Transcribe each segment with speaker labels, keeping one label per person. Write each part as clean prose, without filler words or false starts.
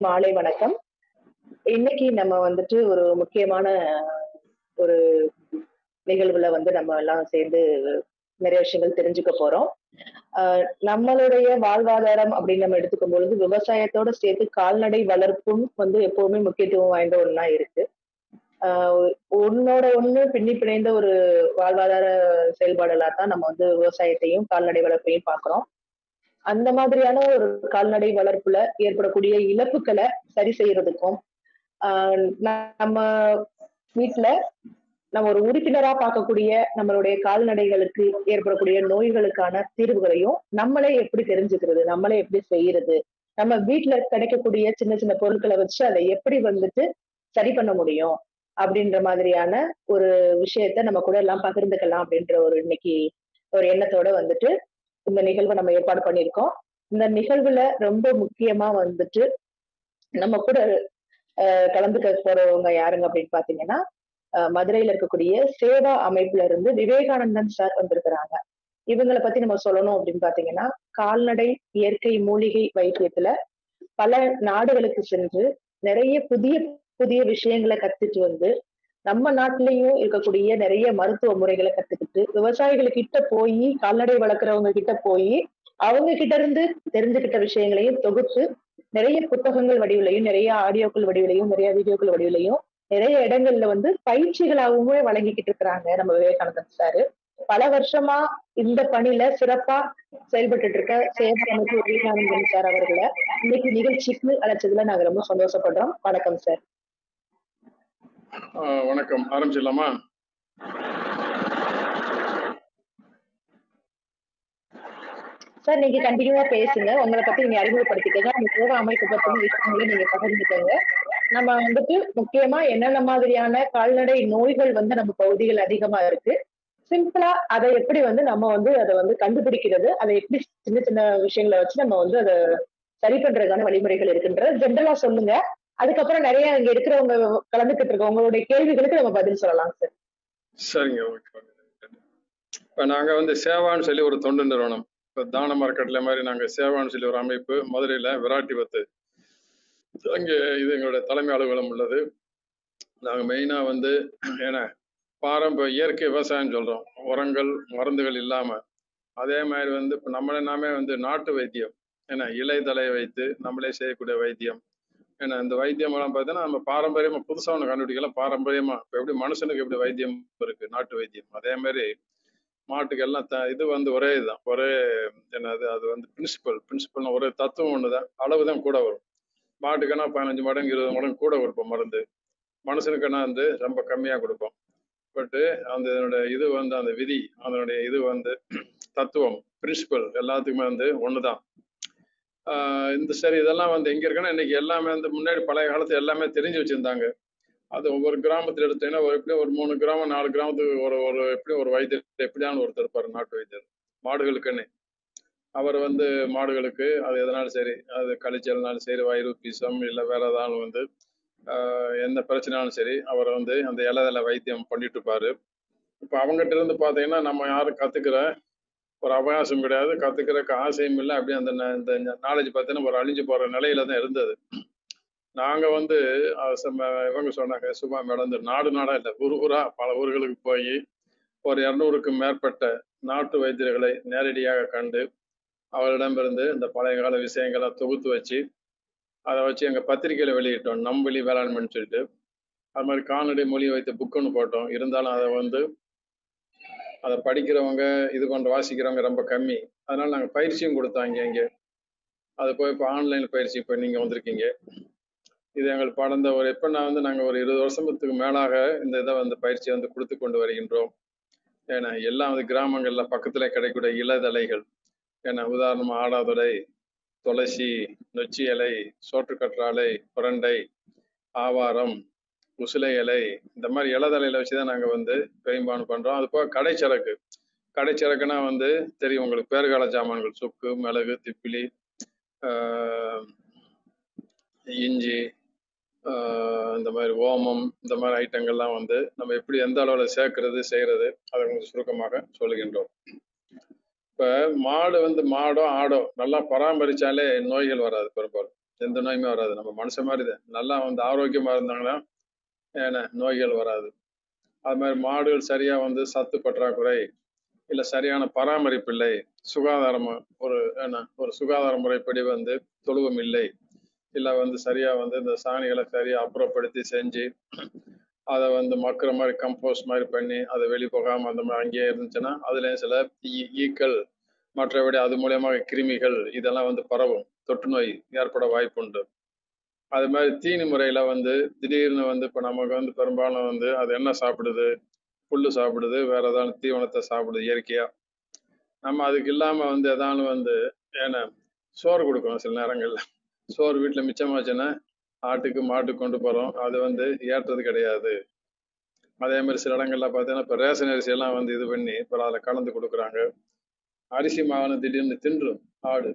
Speaker 1: மாலை வணக்கம். இன்னைக்கு நம்ம வந்துட்டு ஒரு முக்கியமான ஒரு நிகழ்வுல நம்ம எல்லாம் சேர்ந்து நிறைய விஷயங்கள் தெரிஞ்சுக்க போறோம். அ நம்மளுடைய வாழ்வாதாரம் அப்படின்னு நம்ம எடுத்துக்கும் பொழுது, விவசாயத்தோட சேர்த்து கால்நடை வளர்ப்பும் எப்பவுமே முக்கியத்துவம் வாய்ந்த ஒண்ணா இருக்கு. அ ஒண்ணோட ஒண்ணு பின்னி பிணைந்த ஒரு வாழ்வாதார செயல்பாடுகளா தான் நம்ம விவசாயத்தையும், கால்நடை வளர்ப்பையும் பார்க்கிறோம். அந்த மாதிரியான ஒரு கால்நடை வளர்ப்புல ஏற்படக்கூடிய இழப்புக்கள சரி செய்யறதுக்கும், ஆ நம்ம வீட்ல நம்ம ஒரு உறுப்பினரா பார்க்கக்கூடிய நம்மளுடைய கால்நடைகளுக்கு ஏற்படக்கூடிய நோய்களுக்கான தீர்வுகளையும், நம்மளே எப்படி தெரிஞ்சுக்கிறது? நம்மளே எப்படி செய்யறது? நம்ம வீட்ல கிடைக்கக்கூடிய சின்ன சின்ன பொருட்கள வச்சு அத எப்படி சரி பண்ண முடியும்? அப்படின்ற மாதிரியான ஒரு விஷயத்த நம்ம கூட எல்லாம் பகிர்ந்துக்கலாம் அப்படின்ற ஒரு இன்னைக்கு ஒரு எண்ணத்தோட இந்த நிகழ்வ நம்ம ஏற்பாடு பண்ணியிருக்கோம். இந்த நிகழ்வுல ரொம்ப முக்கியமா நம்ம கூட கலந்துக்க போறவங்க யாருங்க அப்படின்னு பார்த்தீங்கன்னா, மதுரையில இருக்கக்கூடிய சேவா அமைப்புல இருந்து விவேகானந்தன் சார் வந்திருக்கிறாங்க. இவங்கள பத்தி நம்ம சொல்லணும் அப்படின்னு பார்த்தீங்கன்னா, கால்நடை இயற்கை மூலிகை வைத்தியத்துல பல நாடுகளுக்கு சென்று நிறைய புதிய புதிய விஷயங்கள கத்துட்டு நம்ம நாட்டிலேயும் இருக்கக்கூடிய நிறைய மருத்துவ முறைகள கத்துக்கிட்டு, விவசாயிகள் கிட்ட போயி, கால்நடை வளர்க்கிறவங்க கிட்ட போயி, அவங்க கிட்ட இருந்து தெரிஞ்சுக்கிட்ட விஷயங்களையும் தொகுத்து, நிறைய புத்தகங்கள் வடிவிலயும், நிறைய ஆடியோக்கள் வடிவிலயும், நிறைய வீடியோக்கள் வடிவிலயும், நிறைய இடங்கள்ல பயிற்சிகளாகவுமே வழங்கிக்கிட்டு இருக்கிறாங்க நம்ம விவேகானந்தன் சாரு. பல வருஷமா இந்த பணியில சிறப்பா செயல்பட்டுட்டு இருக்க சேவை அமைப்பு விவேகானந்தன் சார் அவர்கள இன்னைக்கு நிகழ்ச்சிக்கு அழைச்சதுல நாங்க ரொம்ப சந்தோஷப்படுறோம். வணக்கம் சார்.
Speaker 2: வணக்கம். ஆரம்பிச்சிடலாமா?
Speaker 1: சார் நீங்க கண்டினியூவா பேசுங்க. உங்களை பத்தி நீங்க அறிமுகப்படுத்திக்கங்க. அந்த சேவை அமைப்பு பத்தின விஷயங்களை நீங்க பகிர்ந்துக்கங்க. நம்ம முக்கியமா என்னென்ன மாதிரியான கால்நடை நோய்கள் நம்ம பகுதிகள் அதிகமா இருக்கு. சிம்பிளா அதை எப்படி நம்ம அதை கண்டுபிடிக்கிறது, அதை எப்படி சின்ன சின்ன விஷயங்களை வச்சு நம்ம அதை சரி பண்றதுக்கான வழிமுறைகள் இருக்குன்ற ஜென்ரலா சொல்லுங்க. அதுக்கப்புறம் நிறைய இங்க இருக்கிறவங்க கலந்துகிட்டு இருக்க உங்களுடைய கேள்விகளுக்கு நம்ம பதில் சொல்லலாம் சார்.
Speaker 2: சரிங்க. இப்ப நாங்க சேவான்னு சொல்லி ஒரு தொண்டு நிறுவனம், இப்ப தான மார்க்கெட்ல மாதிரி நாங்க சேவான்னு சொல்லி ஒரு அமைப்பு மதுரையில விராட்டிபத்து அங்கே இது எங்களுடைய தலைமை அலுவலகம் உள்ளது. நாங்க மெயினா ஏன்னா பாரம்பரிய இயற்கை விவசாயம் சொல்றோம், உரங்கள் மருந்துகள் இல்லாம. அதே மாதிரி இப்ப நம்மளே நாமே நாட்டு வைத்தியம், ஏன்னா இலை தலை வைத்து நம்மளே செய்யக்கூடிய வைத்தியம். ஏன்னா இந்த வைத்தியம் எல்லாம் பார்த்தீங்கன்னா நம்ம பாரம்பரியமா புதுசா ஒண்ணு கண்டுபிடிக்கல. பாரம்பரியமா இப்ப எப்படி மனுஷனுக்கு எப்படி வைத்தியம் இருக்கு, நாட்டு வைத்தியம், அதே மாதிரி மாட்டுக்கு எல்லாம் இது ஒரே இதுதான், ஒரே என்னது அது பிரின்சிபல்னா ஒரே தத்துவம் ஒண்ணுதான், அளவுதான் கூட வரும். மாட்டுக்குன்னா 15 மடங்கு 20 மடங்கு கூட கொடுப்போம் மருந்து, மனுஷனுக்குன்னா ரொம்ப கம்மியா கொடுப்போம். பட் அந்த இது அந்த விதி, அதனுடைய இது தத்துவம், பிரின்சிபல் எல்லாத்துக்குமே ஒண்ணுதான். இந்த சரி இதெல்லாம் எங்க இருக்குன்னா இன்னைக்கு எல்லாமே முன்னாடி பழைய காலத்துல எல்லாமே தெரிஞ்சு வச்சிருந்தாங்க. அது ஒவ்வொரு கிராமத்துல எடுத்தீங்கன்னா எப்படியும் ஒரு 3 கிராமம் 4 கிராமத்துக்கு ஒரு ஒரு எப்படியும் ஒரு வைத்தியர் எப்படியான ஒருத்தர் இருப்பாரு, நாட்டு வைத்தியர் மாடுகளுக்குன்னு. அவர் மாடுகளுக்கு அது எதனாலும் சரி, அது கழிச்சல்னாலும் சரி, வயிறு பீசம் இல்லை வேற ஏதாவது எந்த பிரச்சனைனாலும் சரி, அவர் அந்த இலை வைத்தியம் பண்ணிட்டு இருப்பாரு. இப்ப அவங்ககிட்ட இருந்து பாத்தீங்கன்னா நம்ம யாரும் கத்துக்கிற ஒரு அவகாசம் கிடையாது, கத்துக்கிறதுக்கு ஆசையும் இல்லை. அப்படியே அந்த இந்த நாலேஜ் பார்த்தீங்கன்னா ஒரு அழிஞ்சு போற நிலையில தான் இருந்தது. நாங்க இவங்க சொன்னாங்க, சும்மா மேடம் நாடு நாடா இல்லை, ஊரா பல ஊர்களுக்கு போய் ஒரு 200க்கும் மேற்பட்ட நாட்டு வைத்தியர்களை நேரடியாக கண்டு அவரிடமிருந்து இந்த பழைய கால விஷயங்களை தொகுத்து வச்சு அதை வச்சு எங்க பத்திரிகையில வெளியிட்டோம், நம்பளி வேளாண்மைன்னு சொல்லிட்டு. அது மாதிரி கால்நடை மொழி வைத்த புக்குன்னு போட்டோம். இருந்தாலும் அதை படிக்கிறவங்க இது வாசிக்கிறவங்க ரொம்ப கம்மி. அதனால நாங்க பயிற்சியும் கொடுத்தாங்க இங்கே. அது போய் இப்போ ஆன்லைன் பயிற்சி இப்போ நீங்க வந்திருக்கீங்க. இது எங்களுக்கு படந்த ஒரு எப்ப நாங்க ஒரு 20 வருஷத்துக்கு மேலாக இந்த இதை பயிற்சி கொடுத்து கொண்டு வருகின்றோம். ஏன்னா எல்லாம் கிராமங்கள்ல பக்கத்துல கிடைக்கக்கூடிய இலைதலைகள், ஏன்னா உதாரணமா ஆடாதொடை, துளசி, நொச்சி இலை, சோற்றுக்கற்றாழை, புரண்டை, ஆவாரம், உசிலை இலை, இந்த மாதிரி இலைதலையில வச்சுதான் நாங்க பெரும்பாலும் பண்றோம். அது போக கடைச்சரக்குன்னா தெரியும் உங்களுக்கு, பேறுகால ஜாமான்கள், சுக்கு, மிளகு, திப்பிலி, இஞ்சி, இந்த மாதிரி ஓமம், இந்த மாதிரி ஐட்டங்கள்லாம் நம்ம எப்படி எந்த அளவுல சேர்க்கறது செய்யறது அதை கொஞ்சம் சுருக்கமாக சொல்லுகின்றோம். இப்ப மாடு மாடோ ஆடோ நல்லா பராமரிச்சாலே நோய்கள் வராது பெரும்பாலும். எந்த நோயுமே வராது. நம்ம மனுஷன் மாதிரி தான். நல்லா வந்து ஆரோக்கியமா இருந்தாங்கன்னா ஏன்னா நோய்கள் வராது. அது மாதிரி மாடுகள் சரியா வந்து சத்து பற்றாக்குறை, இல்ல சரியான பராமரிப்பு இல்லை, சுகாதாரமா ஒரு சுகாதார முறைப்படி வந்து தொழுவம் இல்லை, இல்ல வந்து சரியா வந்து இந்த சாணிகளை சரியா அப்புறப்படுத்தி செஞ்சு அதை வந்து மக்குற மாதிரி கம்போஸ்ட் மாதிரி பண்ணி அதை வெளி போகாம அந்த மாதிரி அங்கேயே இருந்துச்சுன்னா அதுல சில ஈக்கள் மற்றபடி அது மூலியமாக கிருமிகள் இதெல்லாம் வந்து பரவும், தொற்று நோய் ஏற்பட வாய்ப்புண்டு. அது மாதிரி தீனி முறையில வந்து திடீர்னு வந்து இப்ப நமக்கு வந்து பெரும்பாலும் வந்து அது என்ன சாப்பிடுது, புல்லு சாப்பிடுது, வேற ஏதாவது தீவனத்தை சாப்பிடுது இயற்கையா. நம்ம அதுக்கு இல்லாம வந்து ஏதாவது வந்து ஏன்னா சோறு கொடுக்கணும் சில நேரங்கள்ல. சோறு வீட்டுல மிச்சமாச்சுன்னா ஆட்டுக்கு மாட்டுக்கு கொண்டு போறோம், அது வந்து ஏற்றது கிடையாது. அதே மாதிரி சில இடங்கள்ல பார்த்தீங்கன்னா இப்ப ரேஷன் அரிசி எல்லாம் வந்து இது பண்ணி இப்ப அதில் கலந்து கொடுக்குறாங்க. அரிசி மாவுன்னு திடீர்னு தின்றும் ஆடு,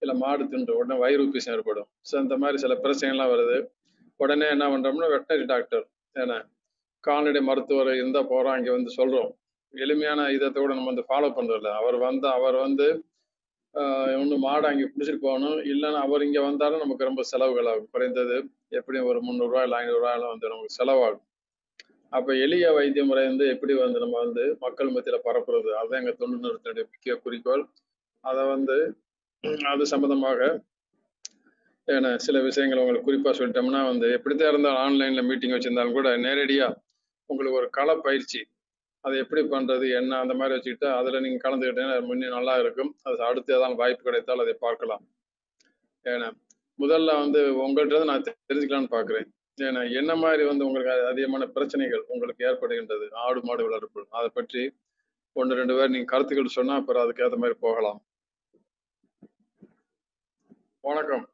Speaker 2: இல்ல மாடு தின்றும் உடனே வயிறு உப்பிசம் ஏற்படும். ஸோ இந்த மாதிரி சில பிரச்சனைகள்லாம் வருது. உடனே என்ன பண்றோம்னா வெட்டனரி டாக்டர் ஏன்னா கால்நடை மருத்துவர் இருந்தா போறோம், அங்க வந்து சொல்றோம். எளிமையான இதத்தை கூட நம்ம வந்து ஃபாலோ பண்றதில்ல. அவர் வந்து ஒண்ணு மாடு அங்கே பிடிச்சிட்டு போகணும், இல்லைன்னா அவர் இங்க வந்தாலும் நமக்கு ரொம்ப செலவுகள் ஆகும். குறைந்தது எப்படியும் ஒரு 300 இல்ல 500 வந்து நமக்கு செலவாகும். அப்ப எளிய வைத்திய முறை வந்து எப்படி வந்து நம்ம வந்து மக்கள் மத்தியில பரப்புறது, அதுதான் எங்க தொண்டு நிறுவனத்தினுடைய முக்கிய குறிக்கோள். அதை வந்து அது சம்பந்தமாக சில விஷயங்கள் உங்களுக்கு குறிப்பா சொல்லிட்டோம்னா வந்து எப்படித்தான் இருந்தாலும் ஆன்லைன்ல மீட்டிங் வச்சிருந்தாலும் கூட நேரடியா உங்களுக்கு ஒரு கள பயிற்சி அதை எப்படி பண்றது என்ன அந்த மாதிரி வச்சுக்கிட்டு அதுல நீங்க கலந்துக்கிட்டீங்கன்னா முன்னே நல்லா இருக்கும். அது அடுத்து ஏதாவது வாய்ப்பு கிடைத்தால் அதை பார்க்கலாம். ஏன்னா முதல்ல வந்து உங்கள்கிட்ட நான் தெரிஞ்சுக்கலாம்னு பாக்குறேன். ஏன்னா என்ன மாதிரி வந்து உங்களுக்கு அதிகமான பிரச்சனைகள் உங்களுக்கு ஏற்படுகின்றது ஆடு மாடு வளர்ப்பு, அதை பற்றி 1-2 பேர் நீங்க கருத்துக்கள் சொன்னா அப்புறம் அதுக்கு ஏற்ற மாதிரி போகலாம். வணக்கம்.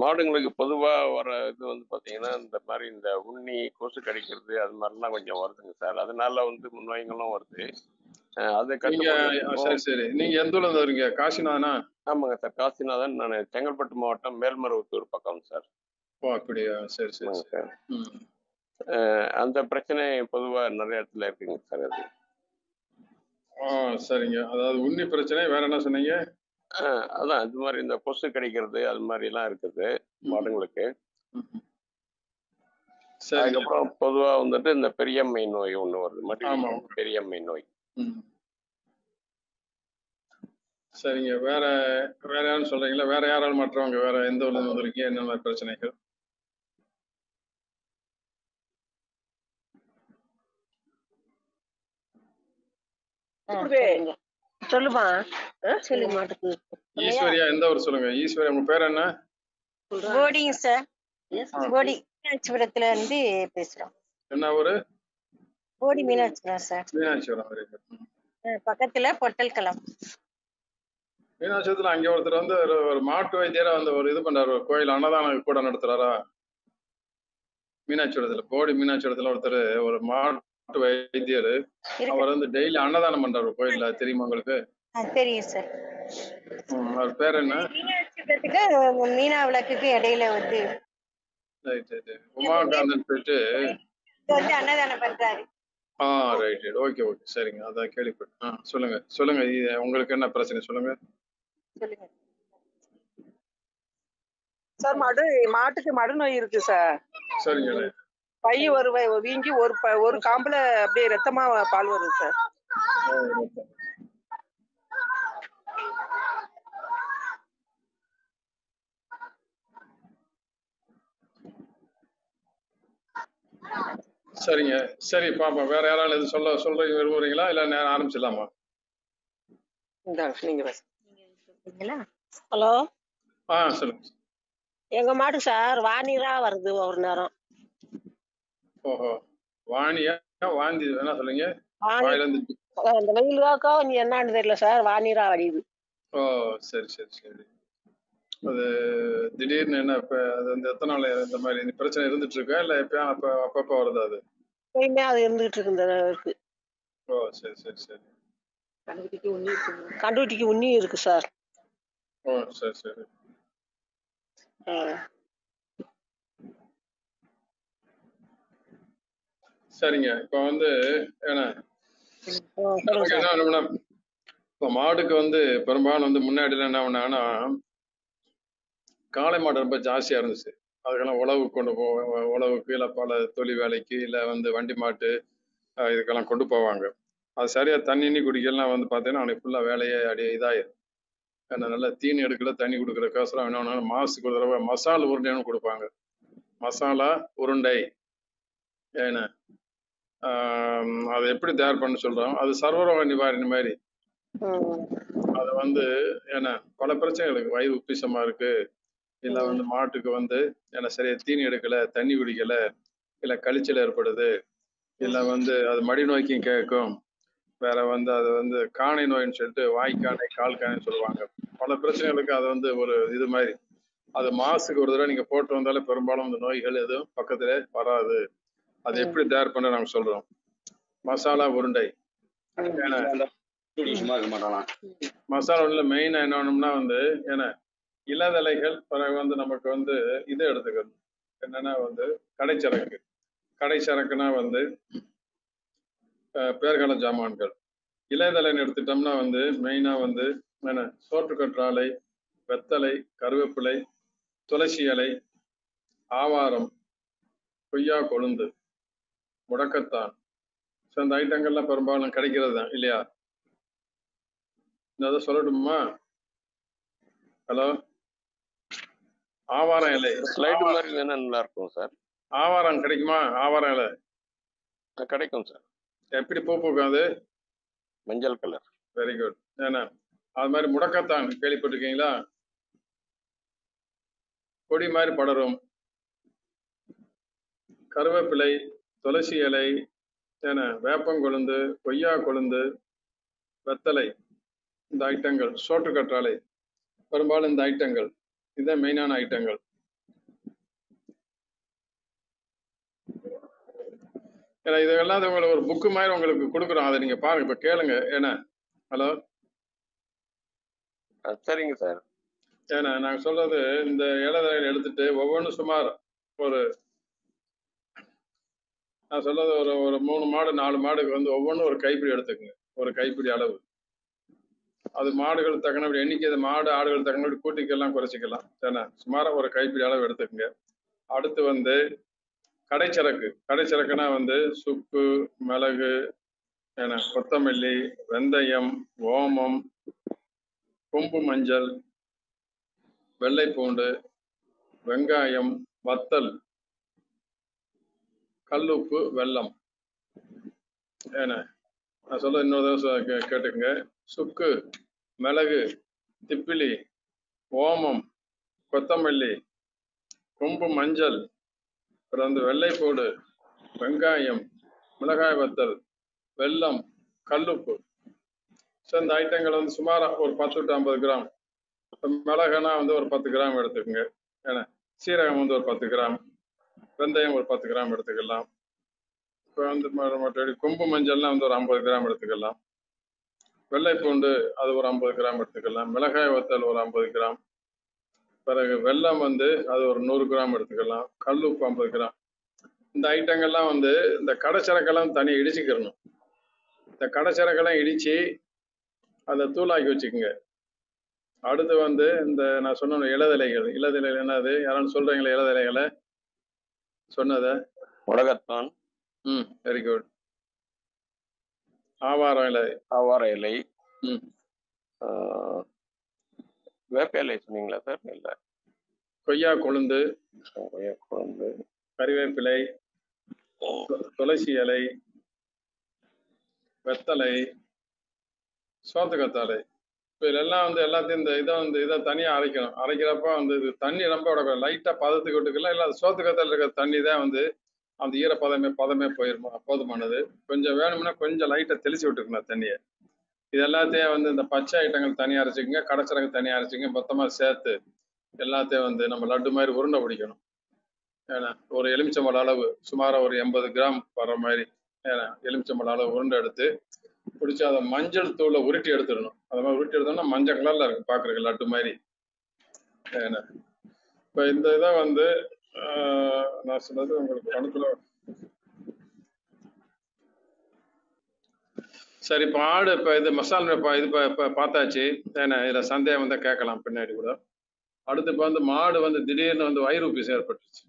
Speaker 3: மாடுங்களுக்கு பொதுவா வர இது வந்து பாத்தீங்கன்னா இந்த மாதிரி இந்த உண்ணி கொசு கடிக்கிறது அது மாதிரிலாம் கொஞ்சம் வருதுங்க சார். அதனால வந்து நோய்களும் வருது. அதை
Speaker 2: சரி நீங்க எந்த ஊர்ல இருந்து வரீங்க? காசிநாதனா?
Speaker 3: ஆமாங்க சார், காசிநாதன். நான் செங்கல்பட்டு மாவட்டம் மேல்மருவத்தூர் பக்கம் சார்.
Speaker 2: ஓ அப்படியா, சரி சரி சார்.
Speaker 3: அந்த பிரச்சனை பொதுவா நிறைய இடத்துல இருக்குங்க சார். அது
Speaker 2: சரிங்க. அதாவது உண்ணி பிரச்சனை, வேற என்ன சொன்னீங்க?
Speaker 3: அதான் இது மாதிரி இந்த கொசு கடிக்கிறது அது மாதிரி எல்லாம் இருக்குது மாடுங்களுக்கு. அதுக்கப்புறம் பொதுவா வந்துட்டு இந்த பெரியம்மை நோய் ஒண்ணு வருது, பெரியம்மை நோய்.
Speaker 2: சரிங்க. வேற யாரும் சொல்றீங்களா? வேற யாராலும் மற்றவங்க வேற எந்த ஊர்ல இருந்து வந்திருக்கீங்க, என்னென்ன பிரச்சனைகள்?
Speaker 4: சொல்லுமா. சொல்லு மாட்டுக்கு.
Speaker 2: ஈஸ்வரியா, எந்த ஊர் சொல்லுங்க? ஈஸ்வரியா, உங்க பேர் என்ன?
Speaker 4: போடிங்க சார். போடி மீனாட்சிபுரத்துல இருந்து பேசுறோம்.
Speaker 2: என்ன ஊரு?
Speaker 4: போடி மீனாட்சிபுரம் சார்.
Speaker 2: மீனாட்சிபுரம்.
Speaker 4: பக்கத்துல பொட்டல்களம்.
Speaker 2: மீனாட்சிபுரத்துல அங்க ஒருத்தர் வந்து ஒரு மாட்டு வைத்தியரா வந்து ஒரு இது பண்றாரு, ஒரு கோயில் அன்னதானம் கூட நடத்துறாரா? மீனாட்சிபுரத்துல, போடி மீனாட்சிபுரத்துல ஒருத்தர் ஒரு மாட்டு வைத்தியர், அவர் வந்து டெய்லி அன்னதானம் பண்றாரு கோயில்ல, தெரியுமா உங்களுக்கு?
Speaker 4: தெரியும் சார்.
Speaker 2: அவர் பேர் என்ன?
Speaker 4: மீனாட்சிபுரத்துக்கு மீனா விளக்குக்கு இடையில வந்து
Speaker 2: உமாகாந்தன் சொல்லிட்டு
Speaker 4: வந்து அன்னதானம் பண்றாரு.
Speaker 2: ரைட். ஓகே சரிங்க. அதான் கேள்விப்பட்டேன். சொல்லுங்க உங்களுக்கு என்ன பிரச்சனை சொல்லுங்க.
Speaker 5: சார் மாட்டுக்கு மடு நோய் இருக்கு சார்.
Speaker 2: சரிங்க.
Speaker 5: பைய வீங்கி ஒரு காம்புல அப்படியே ரத்தமா பால் வருது சார்.
Speaker 2: சரிங்க. சரி பாப்பா, வேற யாராலும் எது சொல்ற விரும்புறீங்களா இல்ல நேரம் ஆரம்பிச்சிடலாமா?
Speaker 4: ஹலோ.
Speaker 2: சொல்லுங்க.
Speaker 4: எங்க மாடு சார் வாணிரா வருது ஒரு நேரம்.
Speaker 2: ஓஹோ, வாணியா வாந்தி என்ன சொல்லுங்க?
Speaker 4: அந்த வெயிலுக்காக நீ என்னன்னு தெரியல சார், வாணிரா வடியுது.
Speaker 2: ஓ சரி. அது திடீர்னு என்ன இப்ப அது வந்து எத்தனை நாள் இந்த மாதிரி பிரச்சனை இருந்துட்டு இருக்கா இல்ல எப்பயும் அப்பப்ப வருது? அது
Speaker 4: அது இருந்துகிட்டு இருக்கு.
Speaker 2: ஓ சரி.
Speaker 4: கண்டுகுட்டிக்கு உண்ணி இருக்கு சார்.
Speaker 2: ஓ சரி. சரிங்க. இப்ப வந்து இப்ப மாடுக்கு வந்து பெரும்பாலும் வந்து முன்னாடி என்ன பண்ணாங்கன்னா காளை மாடு ரொம்ப ஜாஸ்தியா இருந்துச்சு. அதுக்கெல்லாம் உழவு கொண்டு உழவுக்கு இல்லை பல தொழில் வேலைக்கு இல்லை வந்து வண்டி மாட்டு இதுக்கெல்லாம் கொண்டு போவாங்க. அது சரியா தண்ணி குடிக்கலாம் வந்து பார்த்தீங்கன்னா அவனுக்கு ஃபுல்லாக வேலையே இதாயிரும். ஏன்னா நல்லா தீனி எடுக்கல தண்ணி கொடுக்குறக்கோசரம் என்ன மாசத்துக்கு ஒரு தடவை மசால் உருண்டைன்னு கொடுப்பாங்க. மசாலா உருண்டை ஏன்னா அதை எப்படி தயார் பண்ண சொல்றோம், அது சர்வரோக நிவாரணி மாதிரி. அது வந்து ஏன்னா பல பிரச்சனைகளுக்கு வயிறு உப்பிசமா இருக்கு, இல்ல வந்து மாட்டுக்கு வந்து ஏன்னா சரியா தீனி எடுக்கல தண்ணி குடிக்கல, இல்ல கழிச்சல் ஏற்படுது, இல்ல வந்து அது மடி நோய்க்கும் கேட்கும், வேற வந்து அது வந்து காணை நோயின்னு சொல்லிட்டு வாய்க்கானை கால் காணைன்னு சொல்லுவாங்க. பல பிரச்சனைகளுக்கு அது வந்து ஒரு இது மாதிரி. அது மாசுக்கு ஒரு தடவை நீங்க போட்டு வந்தாலே பெரும்பாலும் இந்த நோய்கள் எதுவும் பக்கத்துல வராது. அது எப்படி தயார் பண்ண நாங்க சொல்றோம். மசாலா உருண்டை மசாலா உருண்டை மெயினா என்ன வேணும்னா வந்து ஏன்னா இளதலைகள் பிறகு வந்து நமக்கு வந்து இதை எடுத்துக்கணும். என்னன்னா வந்து கடைச்சரக்கு. கடைச்சரக்குனா வந்து பேர்கால ஜாமான்கள். இலைதலைன்னு எடுத்துட்டோம்னா வந்து மெயினா வந்து என்ன சோற்றுக்கற்றாழை, வெத்தலை, கருவேப்பிலை, துளசி இலை, ஆவாரம், கொய்யா கொழுந்து, முடக்கத்தான். ஸோ அந்த ஐட்டங்கள்லாம் பெரும்பாலும் கிடைக்கிறது தான் இல்லையா? அதை சொல்லட்டுமா? ஹலோ, ஆவாரம் இலை
Speaker 3: ஸ்லைடு மாதிரி வேணா நல்லா இருக்கும் சார்.
Speaker 2: ஆவாரம் கிடைக்குமா? ஆவாரம் இலை
Speaker 3: கிடைக்கும் சார்.
Speaker 2: எப்படி பூ பூக்கும் அது?
Speaker 3: மஞ்சள் கலர்.
Speaker 2: Very good. ஏன்னா அது மாதிரி முடக்கத்தான் கேள்விப்பட்டிருக்கீங்களா? கொடி மாதிரி படரும். கருவேப்பிலை, துளசி இலை, ஏன்னா வேப்பங்கொழுந்து, கொய்யா கொழுந்து, வெத்தலை, இந்த ஐட்டங்கள், சோற்றுக்கற்றாழை, பெரும்பாலும் இந்த ஐட்டங்கள் இதுதான் மெயினான ஐட்டங்கள். ஏன்னா இதெல்லாம் உங்களுக்கு ஒரு புக்கு மாதிரி உங்களுக்கு கொடுக்குறோம், அதை நீங்க பாருங்க, இப்ப கேளுங்க. ஏன்னா ஹலோ,
Speaker 3: சரிங்க சார்.
Speaker 2: ஏன்னா நாங்க சொல்றது இந்த இலதலையில் எடுத்துட்டு ஒவ்வொன்றும் சுமார் ஒரு நான் சொல்றது ஒரு ஒரு 3 மாடு 4 மாடுக்கு வந்து ஒவ்வொன்றும் ஒரு கைப்பிடி எடுத்துக்கங்க, ஒரு கைப்பிடி அளவு. அது மாடுகள் தக்கனபடி எண்ணிக்கை மாடு ஆடுகள் தக்கனபடி கூட்டிக்கலாம் குறைச்சிக்கலாம். ஏன்னா சுமார ஒரு கைப்பிடி அளவு எடுத்துக்கங்க. அடுத்து வந்து கடைச்சரக்கு. கடைச்சரக்குனா வந்து சுக்கு, மிளகு, ஏன்னா கொத்தமல்லி, வெந்தயம், ஓமம், கொம்பு மஞ்சள், வெள்ளை பூண்டு, வெங்காயம், வத்தல், கல்லுப்பு, வெல்லம். ஏன்னா நான் சொல்ல இன்னொரு தடவை கேட்டுக்கங்க. சுக்கு, மிளகு, திப்பிலி, ஓமம், கொத்தமல்லி, கொம்பு மஞ்சள், அப்புறம் வந்து வெள்ளைப்பூடு, வெங்காயம், மிளகாய் வத்தல், வெல்லம், கல்லுப்பு. ஸோ இந்த ஐட்டங்கள் வந்து சுமார் ஒரு 10 to 50 கிராம். மிளகுனா வந்து ஒரு 10 கிராம் எடுத்துக்கோங்க. ஏன்னா சீரகம் வந்து ஒரு 10 கிராம், வெந்தயம் ஒரு 10 கிராம் எடுத்துக்கலாம். இப்போ வந்து மற்றபடி கொம்பு மஞ்சள்லாம் வந்து ஒரு 50 கிராம் எடுத்துக்கலாம். வெள்ளைப்பூண்டு அது ஒரு 50 கிராம் எடுத்துக்கலாம். மிளகாய் வத்தல் ஒரு 50 கிராம். பிறகு வெல்லம் வந்து அது ஒரு 100 கிராம் எடுத்துக்கலாம். கல்லுப்பு 50 கிராம். இந்த ஐட்டங்கள்லாம் வந்து இந்த கடைச்சரக்கெல்லாம் தனியாக இடிச்சுக்கிறணும். இந்த கடைச்சரக்கெல்லாம் இடிச்சு அதை தூளாக்கி வச்சுக்கோங்க. அடுத்து வந்து இந்த நான் சொன்ன இலதலைகள். இலதலைகள் என்னது யாராலும் சொல்றீங்களா? இலதலைகளை சொன்னத
Speaker 3: முடக்கத்தான்.
Speaker 2: Very good. ஆவாரம் இலை.
Speaker 3: ஆவார இலை. வேப்ப இலை சொன்னீங்களா சார்? இல்லை,
Speaker 2: கொய்யா கொழுந்து,
Speaker 3: கொய்யா கொழுந்து,
Speaker 2: கறிவேப்பிலை, துளசி இலை, வெத்தலை, சோத்துக்கத்தாழை. இப்போ இதெல்லாம் வந்து எல்லாத்தையும் இந்த இதை தனியாக அரைக்கணும். அரைக்கிறப்ப வந்து இது தண்ணி ரொம்ப விடக்கூடாது. லைட்டாக பதத்துக்கு விட்டுக்கலாம். இல்லை அது சோத்துக்கத்தாழை இருக்கிற தண்ணி தான் வந்து அந்த பதமே போயிருமா போதுமானது. கொஞ்சம் வேணும்னா கொஞ்சம் லைட்டாக தெளிச்சு விட்டுக்கணும் தண்ணியை. இது எல்லாத்தையும் வந்து இந்த பச்சை ஐட்டங்கள் தனியாக அரைச்சிக்கங்க, கடைச்சரக்கு தனியாக அரைச்சிக்கங்க. மொத்தமாக சேர்த்து எல்லாத்தையும் வந்து நம்ம லட்டு மாதிரி உருண்டை பிடிக்கணும். ஏன்னா ஒரு எலுமிச்சம்பழ அளவு சுமாராக ஒரு 80 கிராம் வர்ற மாதிரி ஏன்னா எலுமிச்சம்பழ அளவு உருண்டை எடுத்து பிடிச்சி அதை மஞ்சள் தூளை உருட்டி எடுத்துடணும். அது மாதிரி உருட்டி எடுத்தோம்னா மஞ்சள் கலர்ல இருக்கு பாக்குறதுக்கு லட்டு மாதிரி. ஏன்னா இப்போ இந்த இதை வந்து நான் சொன்னது உங்களுக்கு பணத்துல சரி. இப்போ ஆடு இப்போ இது மசாலா இது இப்போ பார்த்தாச்சு. ஏன்னா இதில் சந்தேகம் வந்தால் கேட்கலாம் பின்னாடி கூட. அடுத்து இப்போ வந்து மாடு வந்து திடீர்னு வந்து வயிறு உப்பிசம் ஏற்பட்டுச்சு.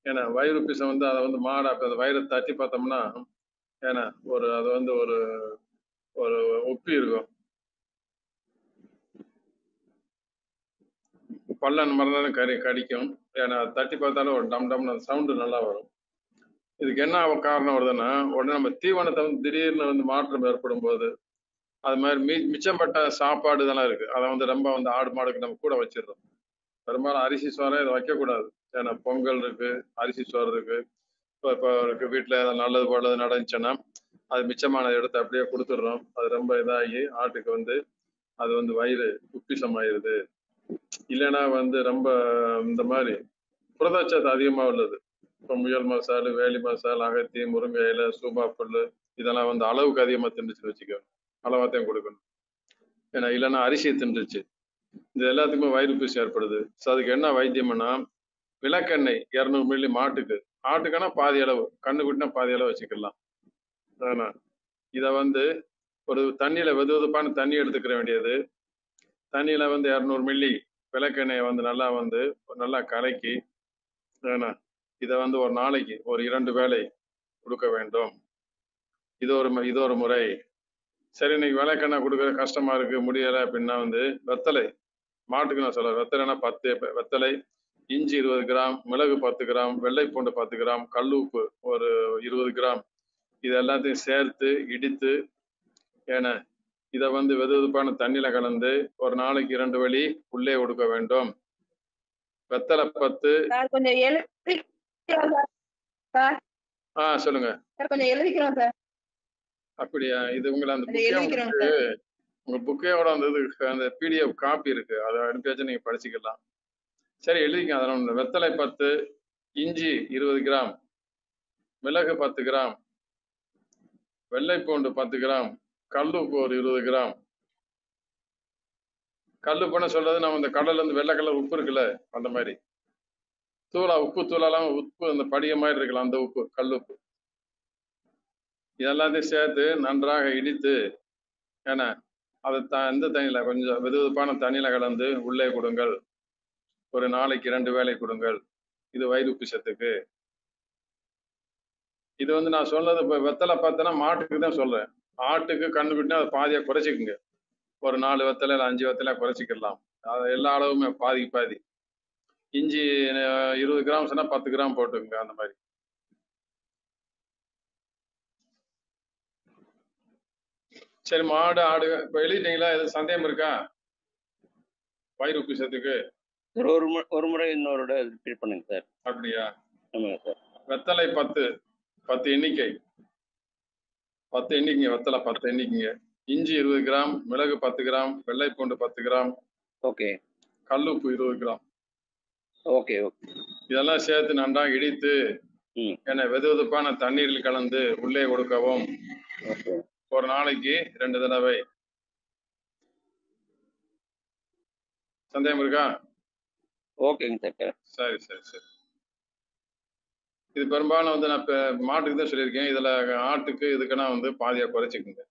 Speaker 2: ஏன்னா வயிறு உப்பிசம் வந்து அதை வந்து மாடை அப்போ அந்த வயிறை தட்டி பார்த்தோம்னா ஏன்னா அது வந்து ஒரு ஒரு உப்பி இருக்கும். பல்லன் மரணம் கடிக்கும். ஏன்னா தட்டி பார்த்தாலும் ஒரு டம் டம்னு அந்த சவுண்டு நல்லா வரும். இதுக்கு என்ன காரணம் வருதுன்னா உடனே நம்ம தீவனத்தை வந்து திடீர்னு வந்து மாற்றம் ஏற்படும் போது அது மாதிரி மிச்சப்பட்ட சாப்பாடு இதெல்லாம் இருக்கு. அதை வந்து ரொம்ப வந்து ஆடு மாடுக்கு நம்ம கூட வச்சிடுறோம். பெரும்பாலும் அரிசி சோறை இதை வைக்கக்கூடாது. ஏன்னா பொங்கல் இருக்கு, அரிசி சோறு இருக்கு. இப்போ இருக்கு வீட்டில் ஏதாவது நல்லது போலது நடந்துச்சுன்னா அது மிச்சமான இடத்த அப்படியே கொடுத்துடுறோம். அது ரொம்ப இதாகி ஆட்டுக்கு வந்து அது வந்து வயிறு உப்பிசமாயிருது. இல்லைன்னா வந்து ரொம்ப இந்த மாதிரி புரதச்சத்து அதிகமாக உள்ளது. இப்போ முயல் மசால், வேலி மசால், அகத்தி, முருங்கை இலை, சூபா புல் இதெல்லாம் வந்து அளவுக்கு அதிகமாக தின்றுச்சுன்னு வச்சுக்கோங்க. அளவாத்தையும் கொடுக்கணும். ஏன்னா இல்லைன்னா அரிசியை தின்றுச்சு. இது எல்லாத்துக்குமே வயிறு உப்பிசம் ஏற்படுது. ஸோ அதுக்கு என்ன வைத்தியம்னா விளக்கெண்ணெய் 200 மில்லி மாட்டுக்கு. ஆட்டுக்குன்னா பாதி அளவு, கண்ணு குட்டினா பாதி அளவு வச்சுக்கலாம். ஆனா இதை வந்து ஒரு தண்ணியில வெதுவெதுப்பான தண்ணி எடுத்துக்கிற வேண்டியது. தண்ணியில வந்து 200 மில்லி விளக்கெண்ணெயை வந்து நல்லா கலக்கி இதை வந்து ஒரு நாளைக்கு ஒரு 2 வேளை கொடுக்க வேண்டும். இது ஒரு முறை. சரி, இன்னைக்கு விளக்கெண்ணெய் கொடுக்குற கஷ்டமா இருக்கு, முடியலை அப்படின்னா வந்து வெத்தலை மாட்டுக்கு நான் சொல்றேன். வெத்தலைன்னா 10 வெத்தலை, இஞ்சி 20 கிராம், மிளகு 10 கிராம், வெள்ளை பூண்டு 10 கிராம், கல் உப்பு ஒரு 20 கிராம் இது எல்லாத்தையும் சேர்த்து இடித்து இதை வந்து வெதுவெதுப்பான தண்ணியில கலந்து ஒரு நாளைக்கு 2 வேளை உள்ளே கொடுக்க வேண்டும். வெத்தலை 10.
Speaker 1: கொஞ்சம்
Speaker 2: சொல்லுங்க.
Speaker 1: கொஞ்சம் எழுதிக்கிறோம் சார்.
Speaker 2: அப்படியா? இது உங்களை அந்த புக்கே உங்க புக்கையோட அந்த பிடிஎஃப் காப்பி இருக்கு, அதை அனுப்பியாச்சும் நீங்க படிச்சுக்கலாம். சரி, எழுதிக்க. அதனால வெத்தலை 10, இஞ்சி 20 கிராம், மிளகு 10 கிராம், வெள்ளைப்பூண்டு 10 கிராம், கல்லுப்பு ஒரு 20 கிராம். கல்லுப்புன்னு சொல்றது நம்ம இந்த கடல்ல இருந்து வெள்ளை கலர் உப்பு இருக்குல்ல, அந்த மாதிரி உப்பு தூளாலாம் உப்பு அந்த படிய மாதிரி இருக்கலாம், அந்த உப்பு கல்லுப்பு. இதெல்லாத்தையும் சேர்த்து நன்றாக இடித்து அதை இந்த தண்ணியில கொஞ்சம் வெதுவெதுப்பான தண்ணியில கலந்து உள்ளே கொடுங்கள். ஒரு நாளைக்கு 2 வேளை கொடுங்கள். இது வயிறு உப்பிசத்துக்கு. இது வந்து நான் சொன்னது இப்போ வெத்தலை பார்த்தேன்னா மாட்டுக்கு தான் சொல்றேன். ஆட்டுக்கு கண்ணுக்குட்டினா அதை பாதியா குறைச்சிக்குங்க. ஒரு 4 வெத்தலை இல்லை 5 வெத்தலை குறைச்சிக்கலாம். அது எல்லா அளவுமே பாதி. இஞ்சி 20 கிராம் சொன்னா 10 கிராம் போட்டுக்குங்க. அந்த மாதிரி. சரி, மாடு ஆடு இப்போ எழுதிட்டீங்களா? எதுவும் சந்தேகம் இருக்கா வயிறு உப்பிசத்துக்கு?
Speaker 3: ஒரு முறை இன்னொரு ரிப்பீட் பண்ணுங்க சார்.
Speaker 2: அப்படியா?
Speaker 3: ஆமாங்க சார்.
Speaker 2: வெத்தலை 10 எண்ணிக்கை. 10 எண்ணிக்கைங்க. வெத்தலை 10 எண்ணிக்கைங்க. இஞ்சி 20 கிராம், மிளகு 10 கிராம், வெள்ளைப்பூண்டு 10 கிராம்,
Speaker 3: ஓகே,
Speaker 2: கல்லுப்பு 20 கிராம்.
Speaker 3: Okay okay.
Speaker 2: இதெல்லாம் சேர்த்து நன்றாக இடித்து வெதுவெதுப்பான தண்ணீரில் கலந்து உள்ளே கொடுக்கவும். ஒரு நாளைக்கு 2 தடவை. சந்தேகம் இருக்கா?
Speaker 3: ஓகேங்க சார்.
Speaker 2: சரி. இது பெரும்பாலும் வந்து நான் இப்போ மாட்டுக்கு தான் சொல்லியிருக்கேன். இதுல ஆட்டுக்கு இதுக்குன்னா வந்து பாதியா குறைச்சிக்குங்க.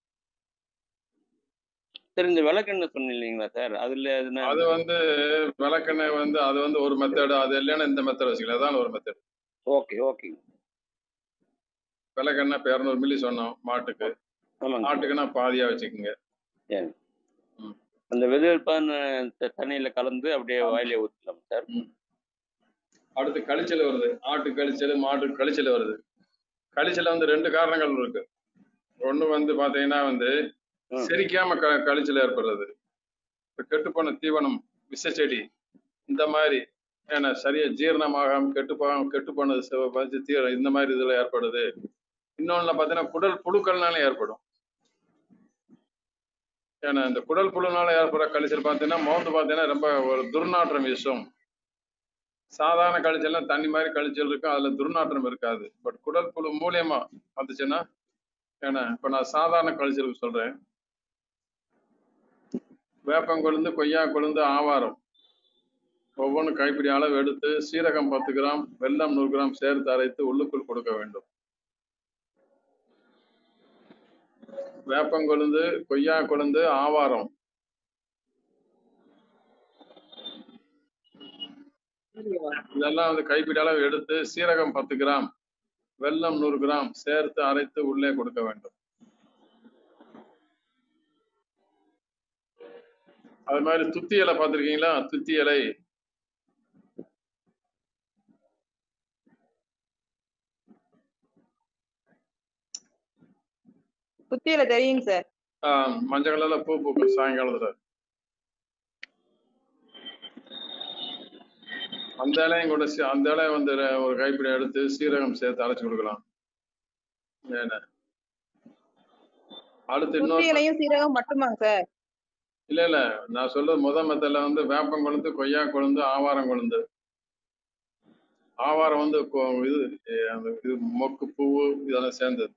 Speaker 3: சார், இந்த விளக்கெண்ணெய் சொன்னீங்களா சார்? அது
Speaker 2: வந்து விளக்கெண்ணெய் வந்து அது வந்து ஒரு மெத்தடு. அது இல்லைன்னா இந்த மெத்தட் வச்சுக்கலாம். அதான் ஒரு மெத்தட்.
Speaker 3: ஓகே.
Speaker 2: விளக்கெண்ணெய் இப்போ 200 மில்லி சொன்னோம் மாட்டுக்கு. ஆட்டுக்குன்னா பாதியா வச்சுக்கோங்க.
Speaker 3: அந்த வெதுவெதுப்பான தண்ணியில கலந்து அப்படியே வாயிலே ஊற்றலாம் சார்.
Speaker 2: அடுத்து கழிச்சல் வருது. ஆட்டு கழிச்சல், மாட்டு கழிச்சல் வருது. கழிச்சல வந்து 2 காரணங்கள் இருக்கு. ஒண்ணு வந்து பாத்தீங்கன்னா வந்து செரிக்காம கழிச்சல் ஏற்படுறது. இப்ப கெட்டுப்போன தீவனம், விஷச்செடி இந்த மாதிரி சரியா ஜீரணமாகாம கெட்டுப்போனது தீவிரம் இந்த மாதிரி இதுல ஏற்படுது. இன்னொன்னு பாத்தீங்கன்னா குடல் புழுக்கள்னால ஏற்படும். இந்த குடல் புழுனால ஏற்படுற கழிச்சல் பாத்தீங்கன்னா மோந்து பாத்தீங்கன்னா ரொம்ப ஒரு துர்நாற்றம் வீசும். சாதாரண கழிச்சல்லாம் தண்ணி மாதிரி கழிச்சல் இருக்கும், அதுல துர்நாற்றம் இருக்காது. பட் குடல் புழு மூலியமா வந்துச்சுன்னா இப்ப நான் சாதாரண கழிச்சலுக்கு சொல்றேன். வேப்பங்கொழுந்து, கொய்யா கொழுந்து, ஆவாரம் ஒவ்வொன்றும் கைப்பிடி அளவு எடுத்து சீரகம் 10 கிராம், வெல்லம் 100 கிராம் சேர்த்து அரைத்து உள்ளுக்குள் கொடுக்க வேண்டும். வேப்பங்கொழுந்து, கொய்யா கொழுந்து, ஆவாரம் இதெல்லாம் வந்து கைப்பிடி அளவு எடுத்து சீரகம் 10 கிராம், வெல்லம் 100 கிராம் சேர்த்து அரைத்து உள்ளே கொடுக்க வேண்டும். அது மாதிரி துத்தி இலை பார்த்திருக்கீங்களா? துத்தி இலை
Speaker 5: குத்தியில தெரியுங்க சார்.
Speaker 2: மஞ்சள் கலர்ல பூ பூக்கும் சாயங்காலத்துல. அந்த இலையும் கூட அந்த இலையை வந்து ஒரு கைப்பிடி எடுத்து சீரகம் சேர்த்து அரைச்சு கொடுக்கலாம். அடுத்து
Speaker 5: குத்தியிலையும் சீரகம் மட்டுமாங்க சார்?
Speaker 2: இல்ல நான் சொல்றது முதல் மெத்தட்ல வந்து வேப்பம் கொழுந்து, கொய்யா கொழுந்து, ஆவாரம் கொழுந்து. ஆவாரம் வந்து இது மொக்கு பூவு இதெல்லாம் சேர்ந்தது.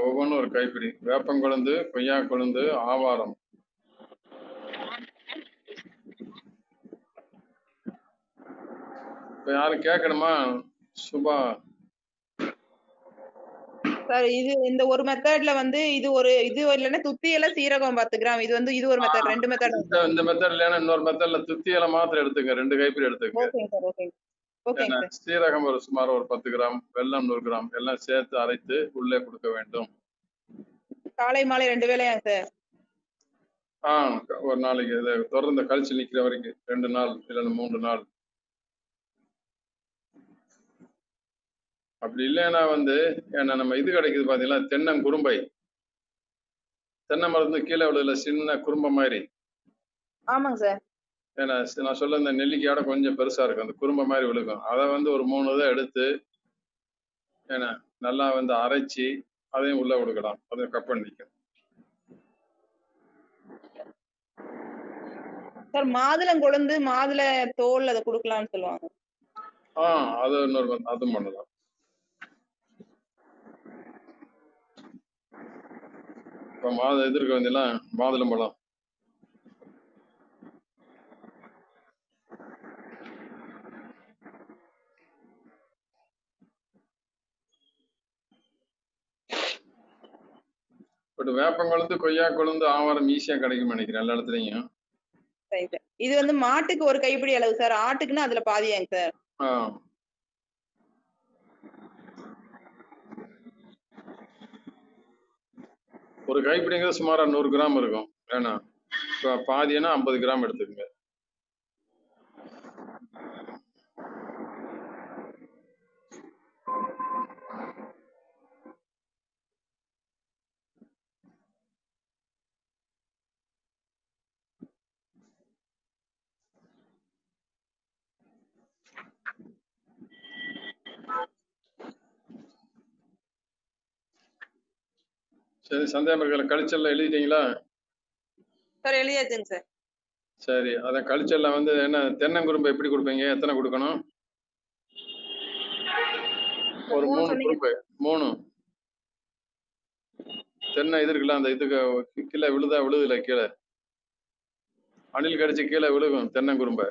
Speaker 2: ஒவ்வொன்றும் ஒரு கைப்பிடி. வேப்பம் கொழுந்து, கொய்யா கொழுந்து, ஆவாரம். இப்ப யாரும் கேட்கணுமா? சுபா
Speaker 5: சார் இது இந்த ஒரு மெத்தட்ல வந்து இது இல்லைன்னா துத்தி இலை சீரகம் 10 கிராம், இது வந்து இது ஒரு மெத்தட், 2 மெத்தட்.
Speaker 2: இந்த மெத்தட் இல்லைன்னா இன்னொரு மெத்தட்ல துத்தி இலை மாத்திரம் எடுத்துங்க, 2 கைப்பிடி எடுத்துங்க.
Speaker 5: ஓகேங்க சார். ஓகேங்க சார்.
Speaker 2: சீரகம் சுமார் ஒரு 10 கிராம், வெல்லம் 100 கிராம் எல்லாம் சேர்த்து அரைத்து உள்ளே கொடுக்க வேண்டும்.
Speaker 5: காலை மாலை 2 வேளையாங்க சார்?
Speaker 2: ஒரு நாளைக்கு இதை தொடர்ந்து கழிச்சு நிக்கிற வரைக்கும் 2 நாள் இல்லைன்னா 3 நாள். அப்படி இல்லைன்னா வந்து நம்ம இது கிடைக்குது பாத்தீங்களா, தென்னங்குரும்பை. தென்னை மரத்து கீழே விழுதுல சின்ன குறும்பை மாதிரி.
Speaker 5: ஆமாங்க சார்.
Speaker 2: ஏன்னா நான் சொல்ல இந்த நெல்லிக்காயோட கொஞ்சம் பெருசா இருக்கும், அந்த குறும்பை மாதிரி விழுகும். அதை வந்து ஒரு 3 இதை எடுத்து நல்லா வந்து அரைச்சி அதையும் உள்ள கொடுக்கலாம். அதையும் கட் பண்ணிக்கும்
Speaker 5: சார். மாதுளம் கொழுந்து, மாதுளை தோல் அதை கொடுக்கலாம்னு சொல்லுவாங்க.
Speaker 2: அது இன்னொரு அதுவும் பண்ணலாம். இப்ப எதிர்க்க வந்தீங்களா மாதுளம் பழம். பட் வேப்பங்குழந்து, கொய்யா கொழுந்து, ஆவாரம் ஈஸியா கிடைக்கும் நினைக்கிறேன் எல்லா இடத்துலயும்.
Speaker 5: இது வந்து மாட்டுக்கு ஒரு கைப்பிடி அளவு சார், ஆட்டுக்குன்னா அதுல பாதியாங்க சார்?
Speaker 2: ஒரு கைப்பிடிங்கிறது சுமாரா 100 கிராம் இருக்கும். ஏன்னா பாதினா 50 கிராம் எடுத்துக்கங்க. சரி, சந்தேகம் கழிச்சல்ல எழுதிட்டீங்களா?
Speaker 5: Sir எழுதியாச்சுங்க sir.
Speaker 2: சரி, அத கழிச்சல்ல வந்து என்ன தென்னங்குரும்பு எப்படி கொடுப்பீங்க? எத்தனை கொடுக்கணும்? ஒரு 3 குரும்பு. 3 தென்னை இது இருக்குல்ல, அந்த இதுக்கு கீழே விழுதுல கீழே அணில் கடிச்சு கீழே விழுகும் தென்னங்குரும்ப.